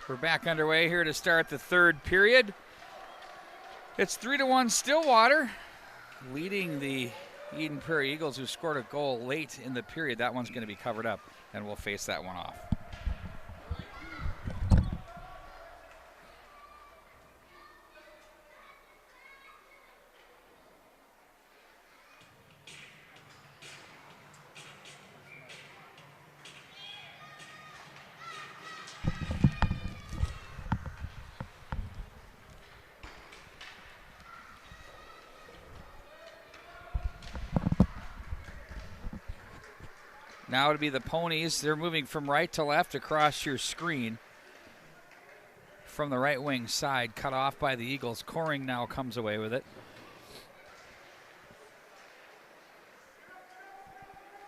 We're back underway here to start the third period. It's 3-1 Stillwater, leading the Eden Prairie Eagles, who scored a goal late in the period. That one's going to be covered up, and we'll face that one off. Now it'll be the Ponies. They're moving from right to left across your screen. From the right wing side, cut off by the Eagles. Coring now comes away with it.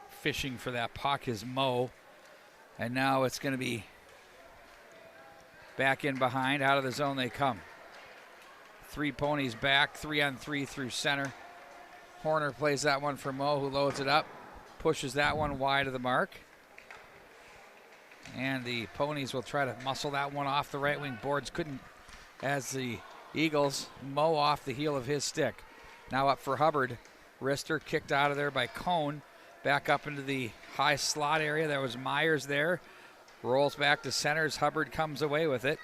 Fishing for that puck is Mo. And now it's going to be back in behind. Out of the zone they come. 3 Ponies back, 3-on-3 through center. Horner plays that one for Mo, who loads it up. Pushes that one wide of the mark. And the Ponies will try to muscle that one off the right wing boards. Couldn't, as the Eagles mow off the heel of his stick. Now up for Hubbard. Wrister kicked out of there by Cone. Back up into the high slot area. There was Myers there. Rolls back to centers. Hubbard comes away with it.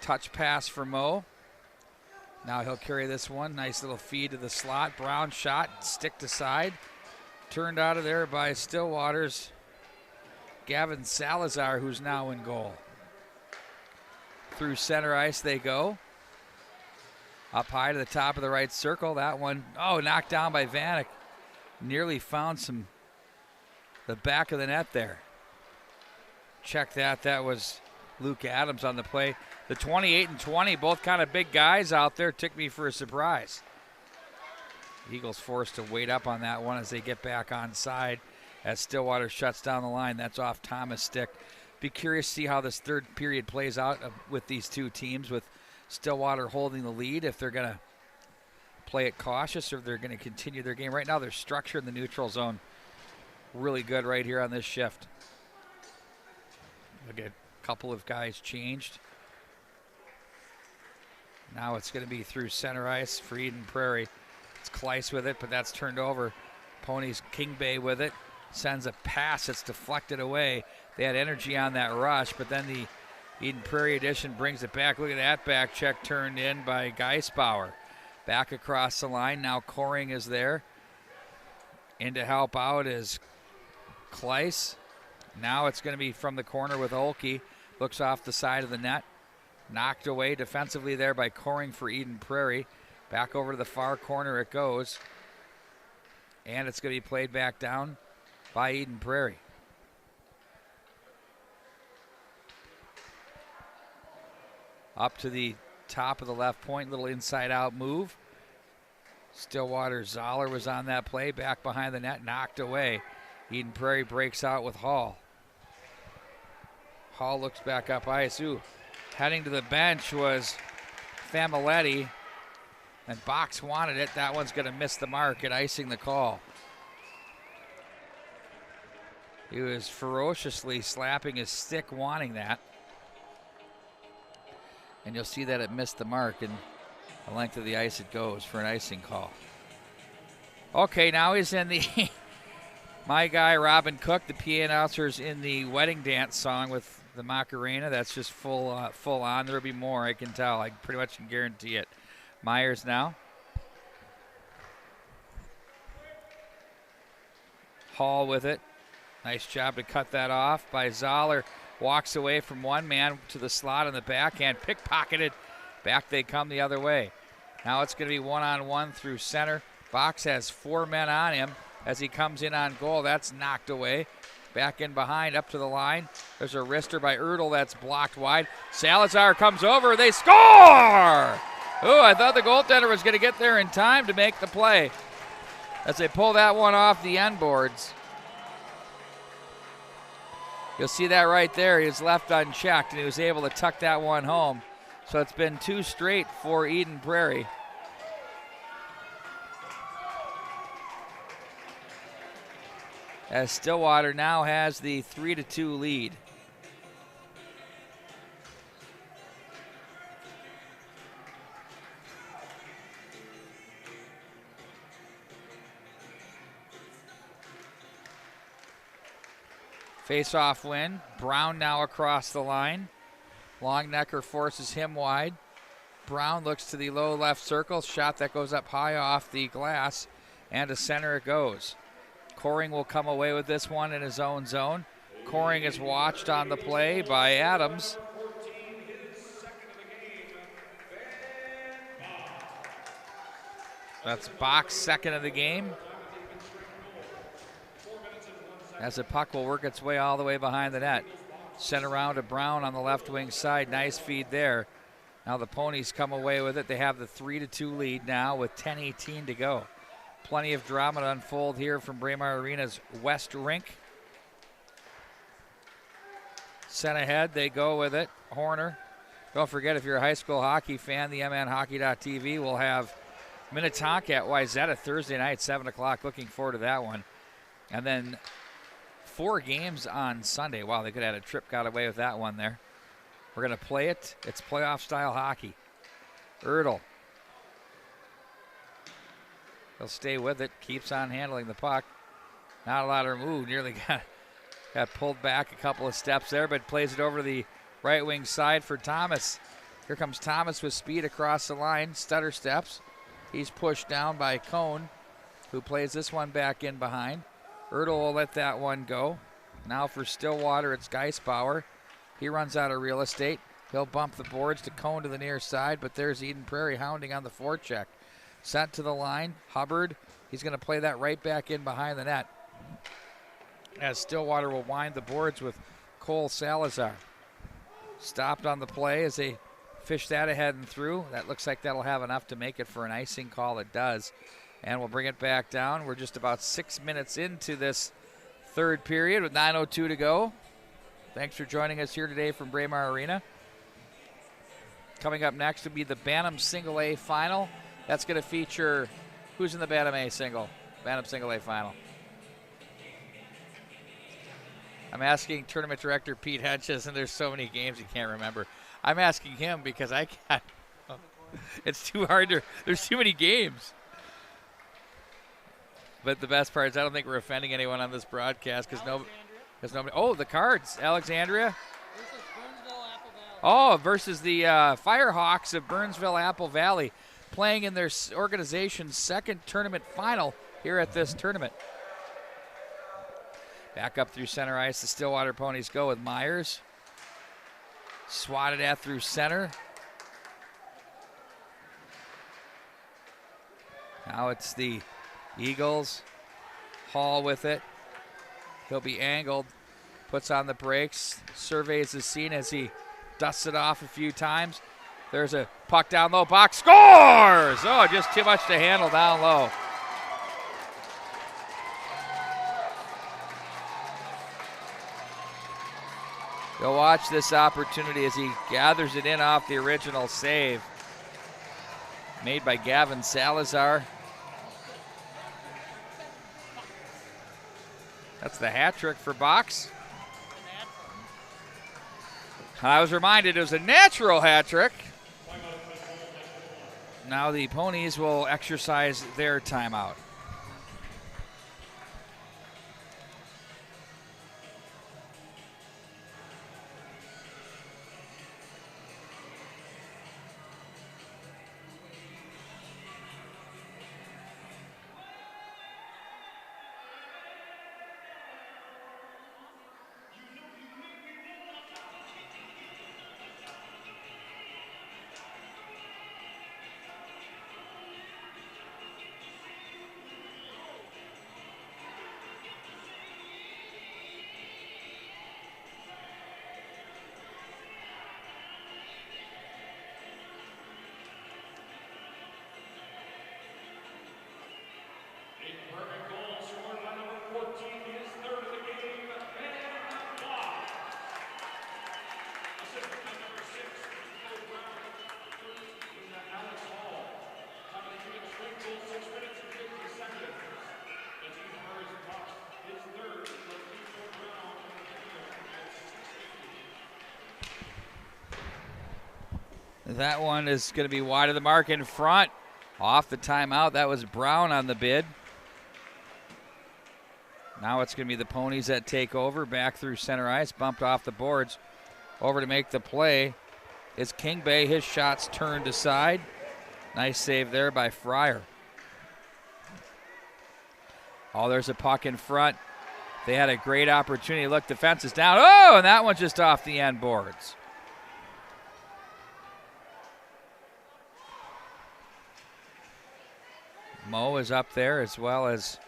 Touch pass for Mo. Now he'll carry this one. Nice little feed to the slot. Brown shot, stick to side. Turned out of there by Stillwater's Gavin Salazar, who's now in goal. Through center ice they go. Up high to the top of the right circle. That one, knocked down by Vanek. Nearly found the back of the net there. Check that. That was Luke Adams on the play. The 28 and 20, both kind of big guys out there, took me for a surprise. Eagles forced to wait up on that one as they get back on side as Stillwater shuts down the line. That's off Thomas' stick. Be curious to see how this third period plays out with these two teams, with Stillwater holding the lead, if they're going to play it cautious or if they're going to continue their game. Right now they're structured in the neutral zone really good right here on this shift. Look at a couple of guys changed. Now it's going to be through center ice for Eden Prairie. It's Kleiss with it, but that's turned over. Ponies King Bay with it. Sends a pass. It's deflected away. They had energy on that rush, but then the Eden Prairie edition brings it back. Look at that back check turned in by Geisbauer. Back across the line. Now Coring is there. In to help out is Kleiss. Now it's going to be from the corner with Olkey. Looks off the side of the net. Knocked away defensively there by Coring for Eden Prairie. Back over to the far corner it goes. And it's going to be played back down by Eden Prairie. Up to the top of the left point, little inside-out move. Stillwater Zoller was on that play, back behind the net, knocked away. Eden Prairie breaks out with Hall. Hall looks back up ice. Heading to the bench was Familetti. And Box wanted it. That one's going to miss the mark at icing the call. He was ferociously slapping his stick wanting that. And you'll see that it missed the mark, and the length of the ice it goes for an icing call. Okay, now he's in the my guy Robin Cook, the PA announcer's in the wedding dance song with the Macarena. That's just full on. There'll be more, I can tell. I pretty much can guarantee it. Myers now. Hall with it. Nice job to cut that off by Zoller. Walks away from one man to the slot on the backhand. Pickpocketed. Back they come the other way. Now it's going to be one-on-one through center. Box has 4 men on him as he comes in on goal. That's knocked away. Back in behind, up to the line. There's a wrister by Erdl that's blocked wide. Salazar comes over. They score! I thought the goaltender was going to get there in time to make the play as they pull that one off the end boards. You'll see that right there. He was left unchecked, and he was able to tuck that one home. So it's been 2 straight for Eden Prairie. As Stillwater now has the 3-2 lead. Face-off win. Brown now across the line. Longnecker forces him wide. Brown looks to the low left circle. Shot that goes up high off the glass. And to center it goes. Coring will come away with this one in his own zone. Coring is watched on the play by Adams. That's Bach's second of the game. As the puck will work its way all the way behind the net. Sent around to Brown on the left wing side. Nice feed there. Now the Ponies come away with it. They have the 3-2 lead now with 10:18 to go. Plenty of drama to unfold here from Braemar Arena's West Rink. Sent ahead, they go with it. Horner. Don't forget, if you're a high school hockey fan, the MNHockey.tv will have Minnetonka at Wayzata Thursday night, 7 o'clock. Looking forward to that one. And then 4 games on Sunday. Wow, they could have had a trip got away with that one there. We're going to play it. It's playoff-style hockey. Ertl. He'll stay with it. Keeps on handling the puck. Not a lot of move. Nearly got pulled back a couple of steps there, but plays it over to the right wing side for Thomas. Here comes Thomas with speed across the line. Stutter steps. He's pushed down by Cone, who plays this one back in behind. Ertl will let that one go. Now for Stillwater, it's Geisbauer. He runs out of real estate. He'll bump the boards to Cone to the near side, but there's Eden Prairie hounding on the forecheck. Sent to the line. Hubbard, he's going to play that right back in behind the net. As Stillwater will wind the boards with Cole Salazar. Stopped on the play as they fish that ahead and through. That looks like that'll have enough to make it for an icing call. It does. And we'll bring it back down. We're just about 6 minutes into this third period with 9:02 to go. Thanks for joining us here today from Braemar Arena. Coming up next will be the Bantam Single A Final. That's going to feature, who's in the Bantam Single A Final? I'm asking Tournament Director Pete Hedges, and there's so many games he can't remember. I'm asking him because I can't. It's too hard to, there's too many games. But the best part is I don't think we're offending anyone on this broadcast because nobody. Oh, the Cards. Alexandria. Versus the Firehawks of Burnsville Apple Valley, playing in their organization's second tournament final here at this tournament. Back up through center ice, the Stillwater Ponies go with Myers. Swatted at through center. Now it's the Eagles. Hall with it. He'll be angled. Puts on the brakes. Surveys the scene as he dusts it off a few times. There's a puck down low. Box scores! Oh, just too much to handle down low. You'll watch this opportunity as he gathers it in off the original save made by Gavin Salazar. That's the hat trick for Box. I was reminded it was a natural hat trick. Now the Ponies will exercise their timeout. That one is going to be wide of the mark in front. Off the timeout, that was Brown on the bid. Now it's going to be the Ponies that take over. Back through center ice, bumped off the boards. Over to make the play is King Bay. His shot's turned aside. Nice save there by Fryer. Oh, there's a puck in front. They had a great opportunity. Look, defense is down. Oh, and that one's just off the end boards. Mo is up there as well as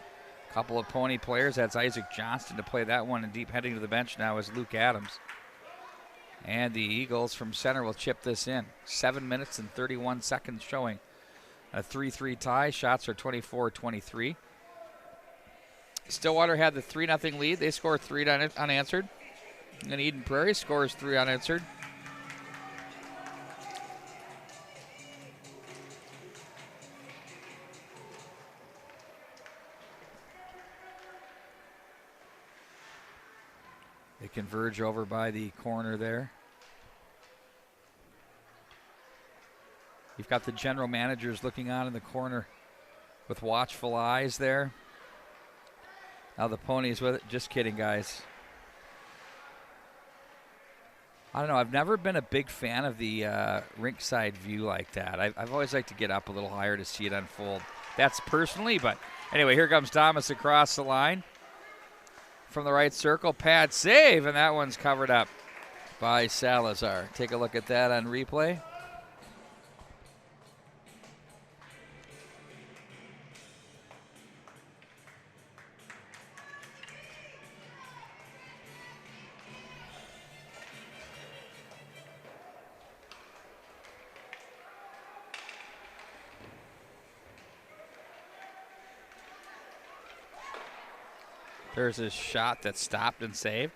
a couple of Pony players. That's Isaac Johnston to play that one, and deep heading to the bench now is Luke Adams. And the Eagles from center will chip this in. 7 minutes and 31 seconds showing. A 3-3 tie. Shots are 24-23. Stillwater had the 3-0 lead. They scored 3 unanswered. And Eden Prairie scores 3 unanswered. They converge over by the corner there. You've got the general managers looking on in the corner with watchful eyes there. Now the Ponies with it. Just kidding, guys. I don't know. I've never been a big fan of the rink-side view like that. I've always liked to get up a little higher to see it unfold. That's personally, but anyway, here comes Thomas across the line. From the right circle, pad save, and that one's covered up by Salazar. Take a look at that on replay. There's a shot that stopped and saved.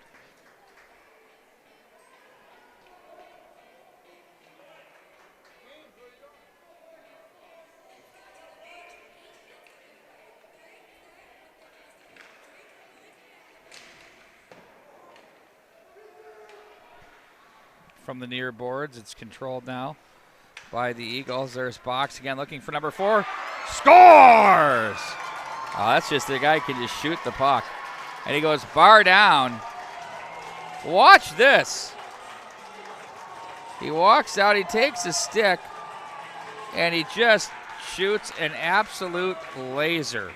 From the near boards, it's controlled now by the Eagles. There's Box again looking for number 4. Scores! Oh, that's just the guy can just shoot the puck. And he goes bar down. Watch this. He walks out, he takes a stick, and he just shoots an absolute laser.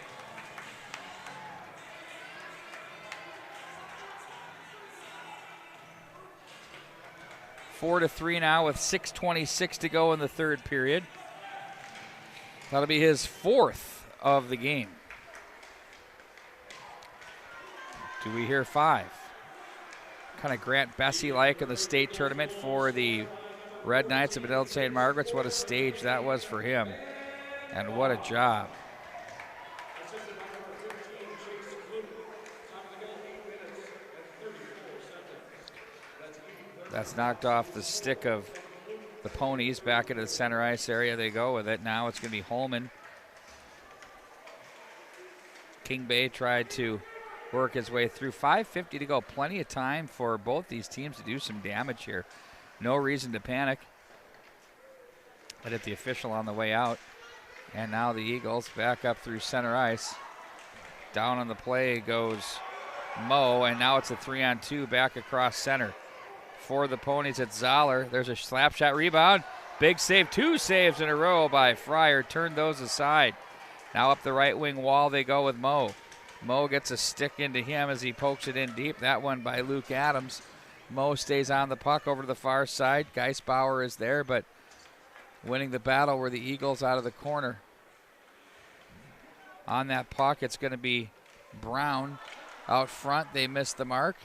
Four to 3 now with 6:26 to go in the third period. That'll be his 4th of the game. Do we hear 5? Kind of Grant Bessie-like in the state tournament for the Red Knights of Benilde St. Margaret's. What a stage that was for him. And what a job. That's knocked off the stick of the Ponies. Back into the center ice area they go with it. Now it's going to be Holman. King Bay tried to work his way through. 5:50 to go. Plenty of time for both these teams to do some damage here. No reason to panic. But at the official on the way out. And now the Eagles back up through center ice. Down on the play goes Mo, and now it's a 3-on-2 back across center. For the Ponies, it's Zoller. There's a slap shot rebound. Big save. 2 saves in a row by Fryer. Turned those aside. Now up the right wing wall they go with Mo. Mo gets a stick into him as he pokes it in deep. That one by Luke Adams. Mo stays on the puck over to the far side. Geisbauer is there, but winning the battle were the Eagles out of the corner. On that puck, it's going to be Brown out front. They missed the mark.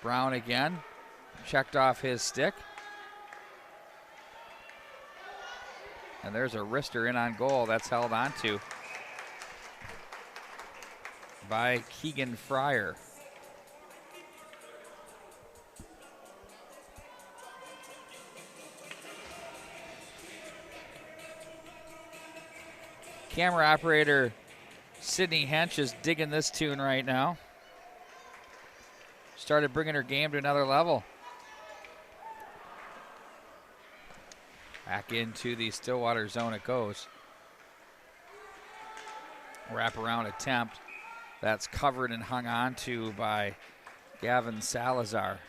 Brown again. Checked off his stick. And there's a wrister in on goal. That's held on to by Keegan Fryer. Camera operator Sydney Hench is digging this tune right now. Started bringing her game to another level. Back into the Stillwater zone it goes. Wraparound attempt. That's covered and hung on to by Gavin Salazar.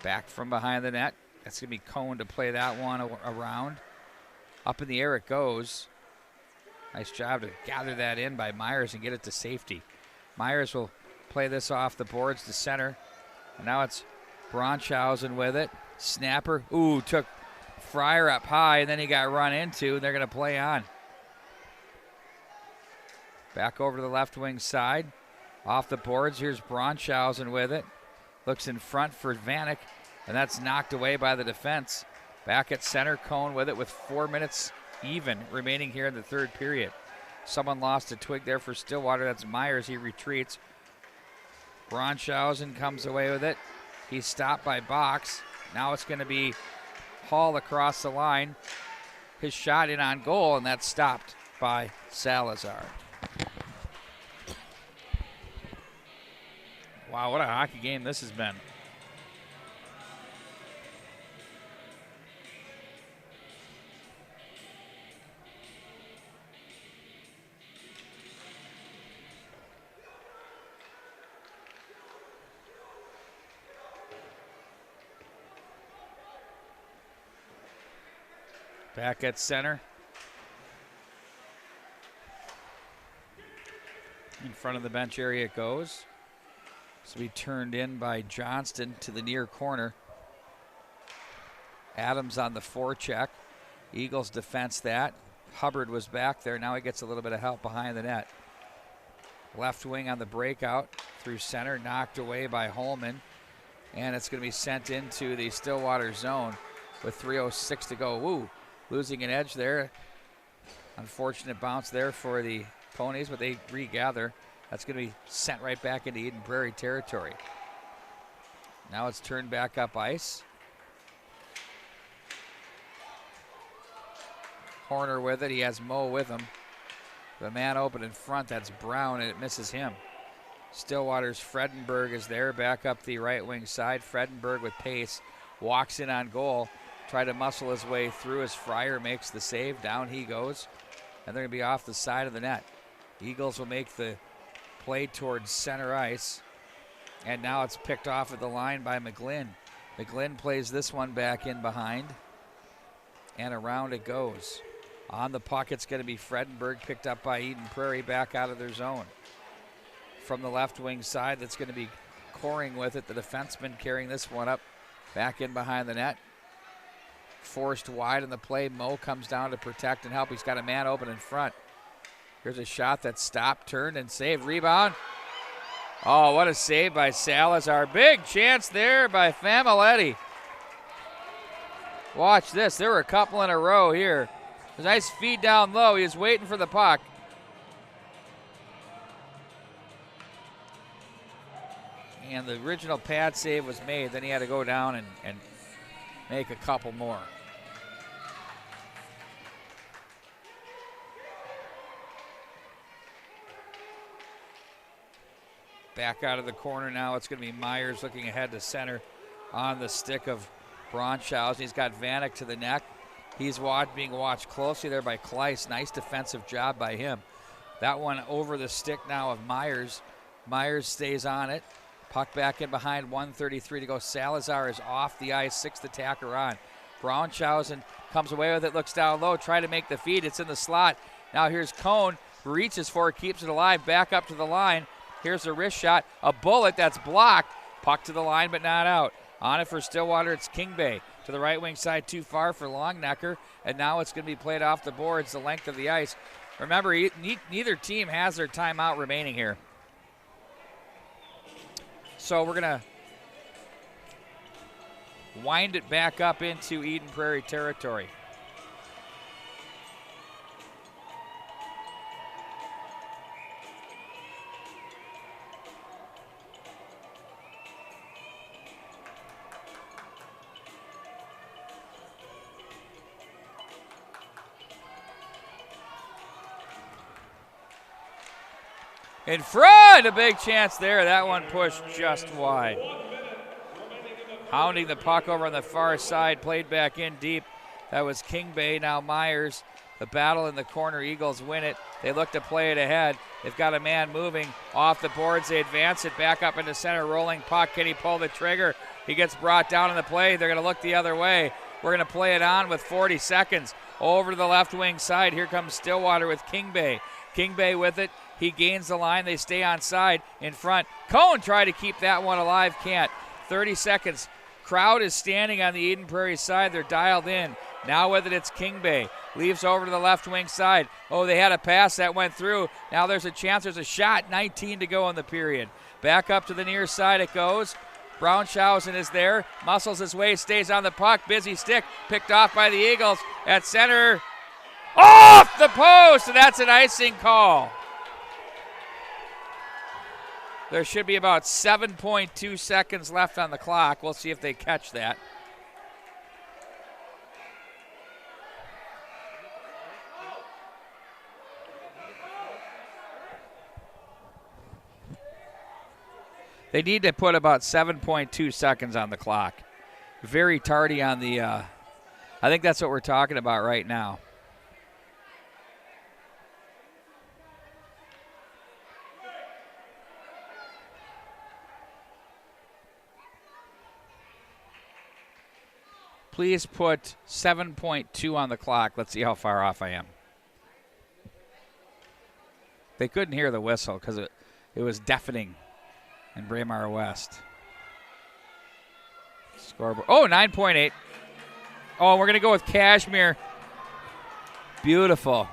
Back from behind the net. That's going to be Cohn to play that one around. Up in the air it goes. Nice job to gather that in by Myers and get it to safety. Myers will play this off the boards to center. And now it's Bronchausen with it. Snapper. Ooh, took Fryer up high, and then he got run into, and they're going to play on. Back over to the left wing side. Off the boards, here's Bronchausen with it. Looks in front for Vanek, and that's knocked away by the defense. Back at center, Cohn with it with 4 minutes even remaining here in the third period. Someone lost a twig there for Stillwater. That's Myers. He retreats. Bronchausen comes away with it. He's stopped by Box. Now it's going to be Hall across the line. His shot in on goal, and that's stopped by Salazar. Wow, what a hockey game this has been. Back at center. In front of the bench area it goes. So be turned in by Johnston to the near corner. Adams on the forecheck. Eagles defense that. Hubbard was back there. Now he gets a little bit of help behind the net. Left wing on the breakout through center. Knocked away by Holman. And it's going to be sent into the Stillwater zone with 3:06 to go. Woo, losing an edge there. Unfortunate bounce there for the Ponies, but they regather. That's going to be sent right back into Eden Prairie territory. Now it's turned back up ice. Horner with it. He has Moe with him. The man open in front. That's Brown, and it misses him. Stillwater's Fredenberg is there. Back up the right wing side. Fredenberg with pace. Walks in on goal. Try to muscle his way through as Fryer makes the save. Down he goes. And they're going to be off the side of the net. Eagles will make the play towards center ice. And now it's picked off at the line by McGlynn. McGlynn plays this one back in behind. And around it goes. On the puck, it's going to be Fredenberg, picked up by Eden Prairie, back out of their zone. From the left wing side, that's going to be Coring with it. The defenseman carrying this one up. Back in behind the net. Forced wide in the play. Moe comes down to protect and help. He's got a man open in front. Here's a shot that's stopped, turned, and saved. Rebound. Oh, what a save by Salazar. Big chance there by Familetti. Watch this. There were a couple in a row here. A nice feed down low. He was waiting for the puck. And the original pad save was made. Then he had to go down and make a couple more. Back out of the corner now. It's going to be Myers looking ahead to center on the stick of Bronchausen. He's got Vanek to the neck. He's being watched closely there by Kleiss. Nice defensive job by him. That one over the stick now of Myers. Myers stays on it. Puck back in behind, 1:33 to go. Salazar is off the ice, sixth attacker on. Bronchausen comes away with it, looks down low, try to make the feed. It's in the slot. Now here's Cohn, reaches for it, keeps it alive, back up to the line. Here's a wrist shot, a bullet that's blocked. Puck to the line, but not out. On it for Stillwater, it's Kingbay. To the right wing side, too far for Longnecker. And now it's going to be played off the boards, the length of the ice. Remember, neither team has their timeout remaining here. So we're going to wind it back up into Eden Prairie territory. In front, a big chance there. That one pushed just wide. hounding the puck over on the far side, played back in deep. That was King Bay, now Myers. The battle in the corner, Eagles win it. They look to play it ahead. They've got a man moving off the boards. They advance it back up into center, rolling puck. Can he pull the trigger? He gets brought down in the play. They're going to look the other way. We're going to play it on with 40 seconds. Over to the left wing side. Here comes Stillwater with King Bay. King Bay with it. He gains the line. They stay on side in front. Cohn tried to keep that one alive. Can't. 30 seconds. Crowd is standing on the Eden Prairie side. They're dialed in. Now with it, it's King Bay. Leaves over to the left wing side. Oh, they had a pass that went through. Now there's a chance. There's a shot. 19 to go in the period. Back up to the near side it goes. Braunschausen is there. Muscles his way. Stays on the puck. Busy stick. Picked off by the Eagles. At center. Off the post! And that's an icing call. There should be about 7.2 seconds left on the clock. We'll see if they catch that. They need to put about 7.2 seconds on the clock. Very tardy on the, I think that's what we're talking about right now. Please put 7.2 on the clock. Let's see how far off I am. They couldn't hear the whistle because it was deafening in Braemar West. Scoreboard. Oh, 9.8. Oh, we're going to go with Cashmere. Beautiful.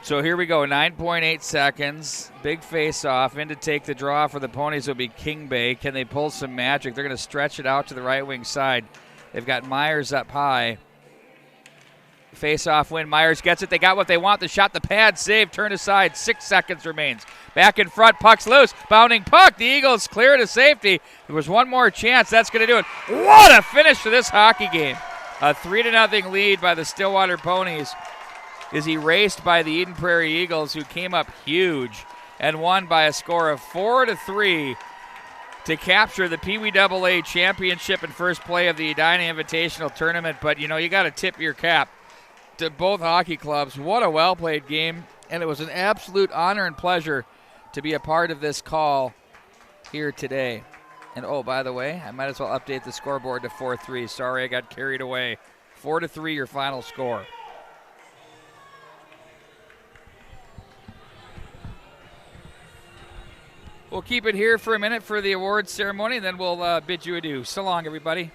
So here we go, 9.8 seconds. Big face-off. In to take the draw for the Ponies will be King Bay. Can they pull some magic? They're going to stretch it out to the right wing side. They've got Myers up high. Face-off win. Myers gets it. They got what they want. The shot, the pad, save, turn aside. 6 seconds remains. Back in front, puck's loose. Bounding puck. The Eagles clear to safety. There was one more chance. That's going to do it. What a finish to this hockey game. A 3-0 lead by the Stillwater Ponies is erased by the Eden Prairie Eagles, who came up huge and won by a score of 4-3 to capture the Pee Wee AA championship and first play of the Edina Invitational tournament. But, you know, you got to tip your cap to both hockey clubs. What a well-played game, and it was an absolute honor and pleasure to be a part of this call here today. And, oh, by the way, I might as well update the scoreboard to 4-3. Sorry, I got carried away. 4-3 your final score. We'll keep it here for a minute for the awards ceremony, then we'll bid you adieu. So long, everybody.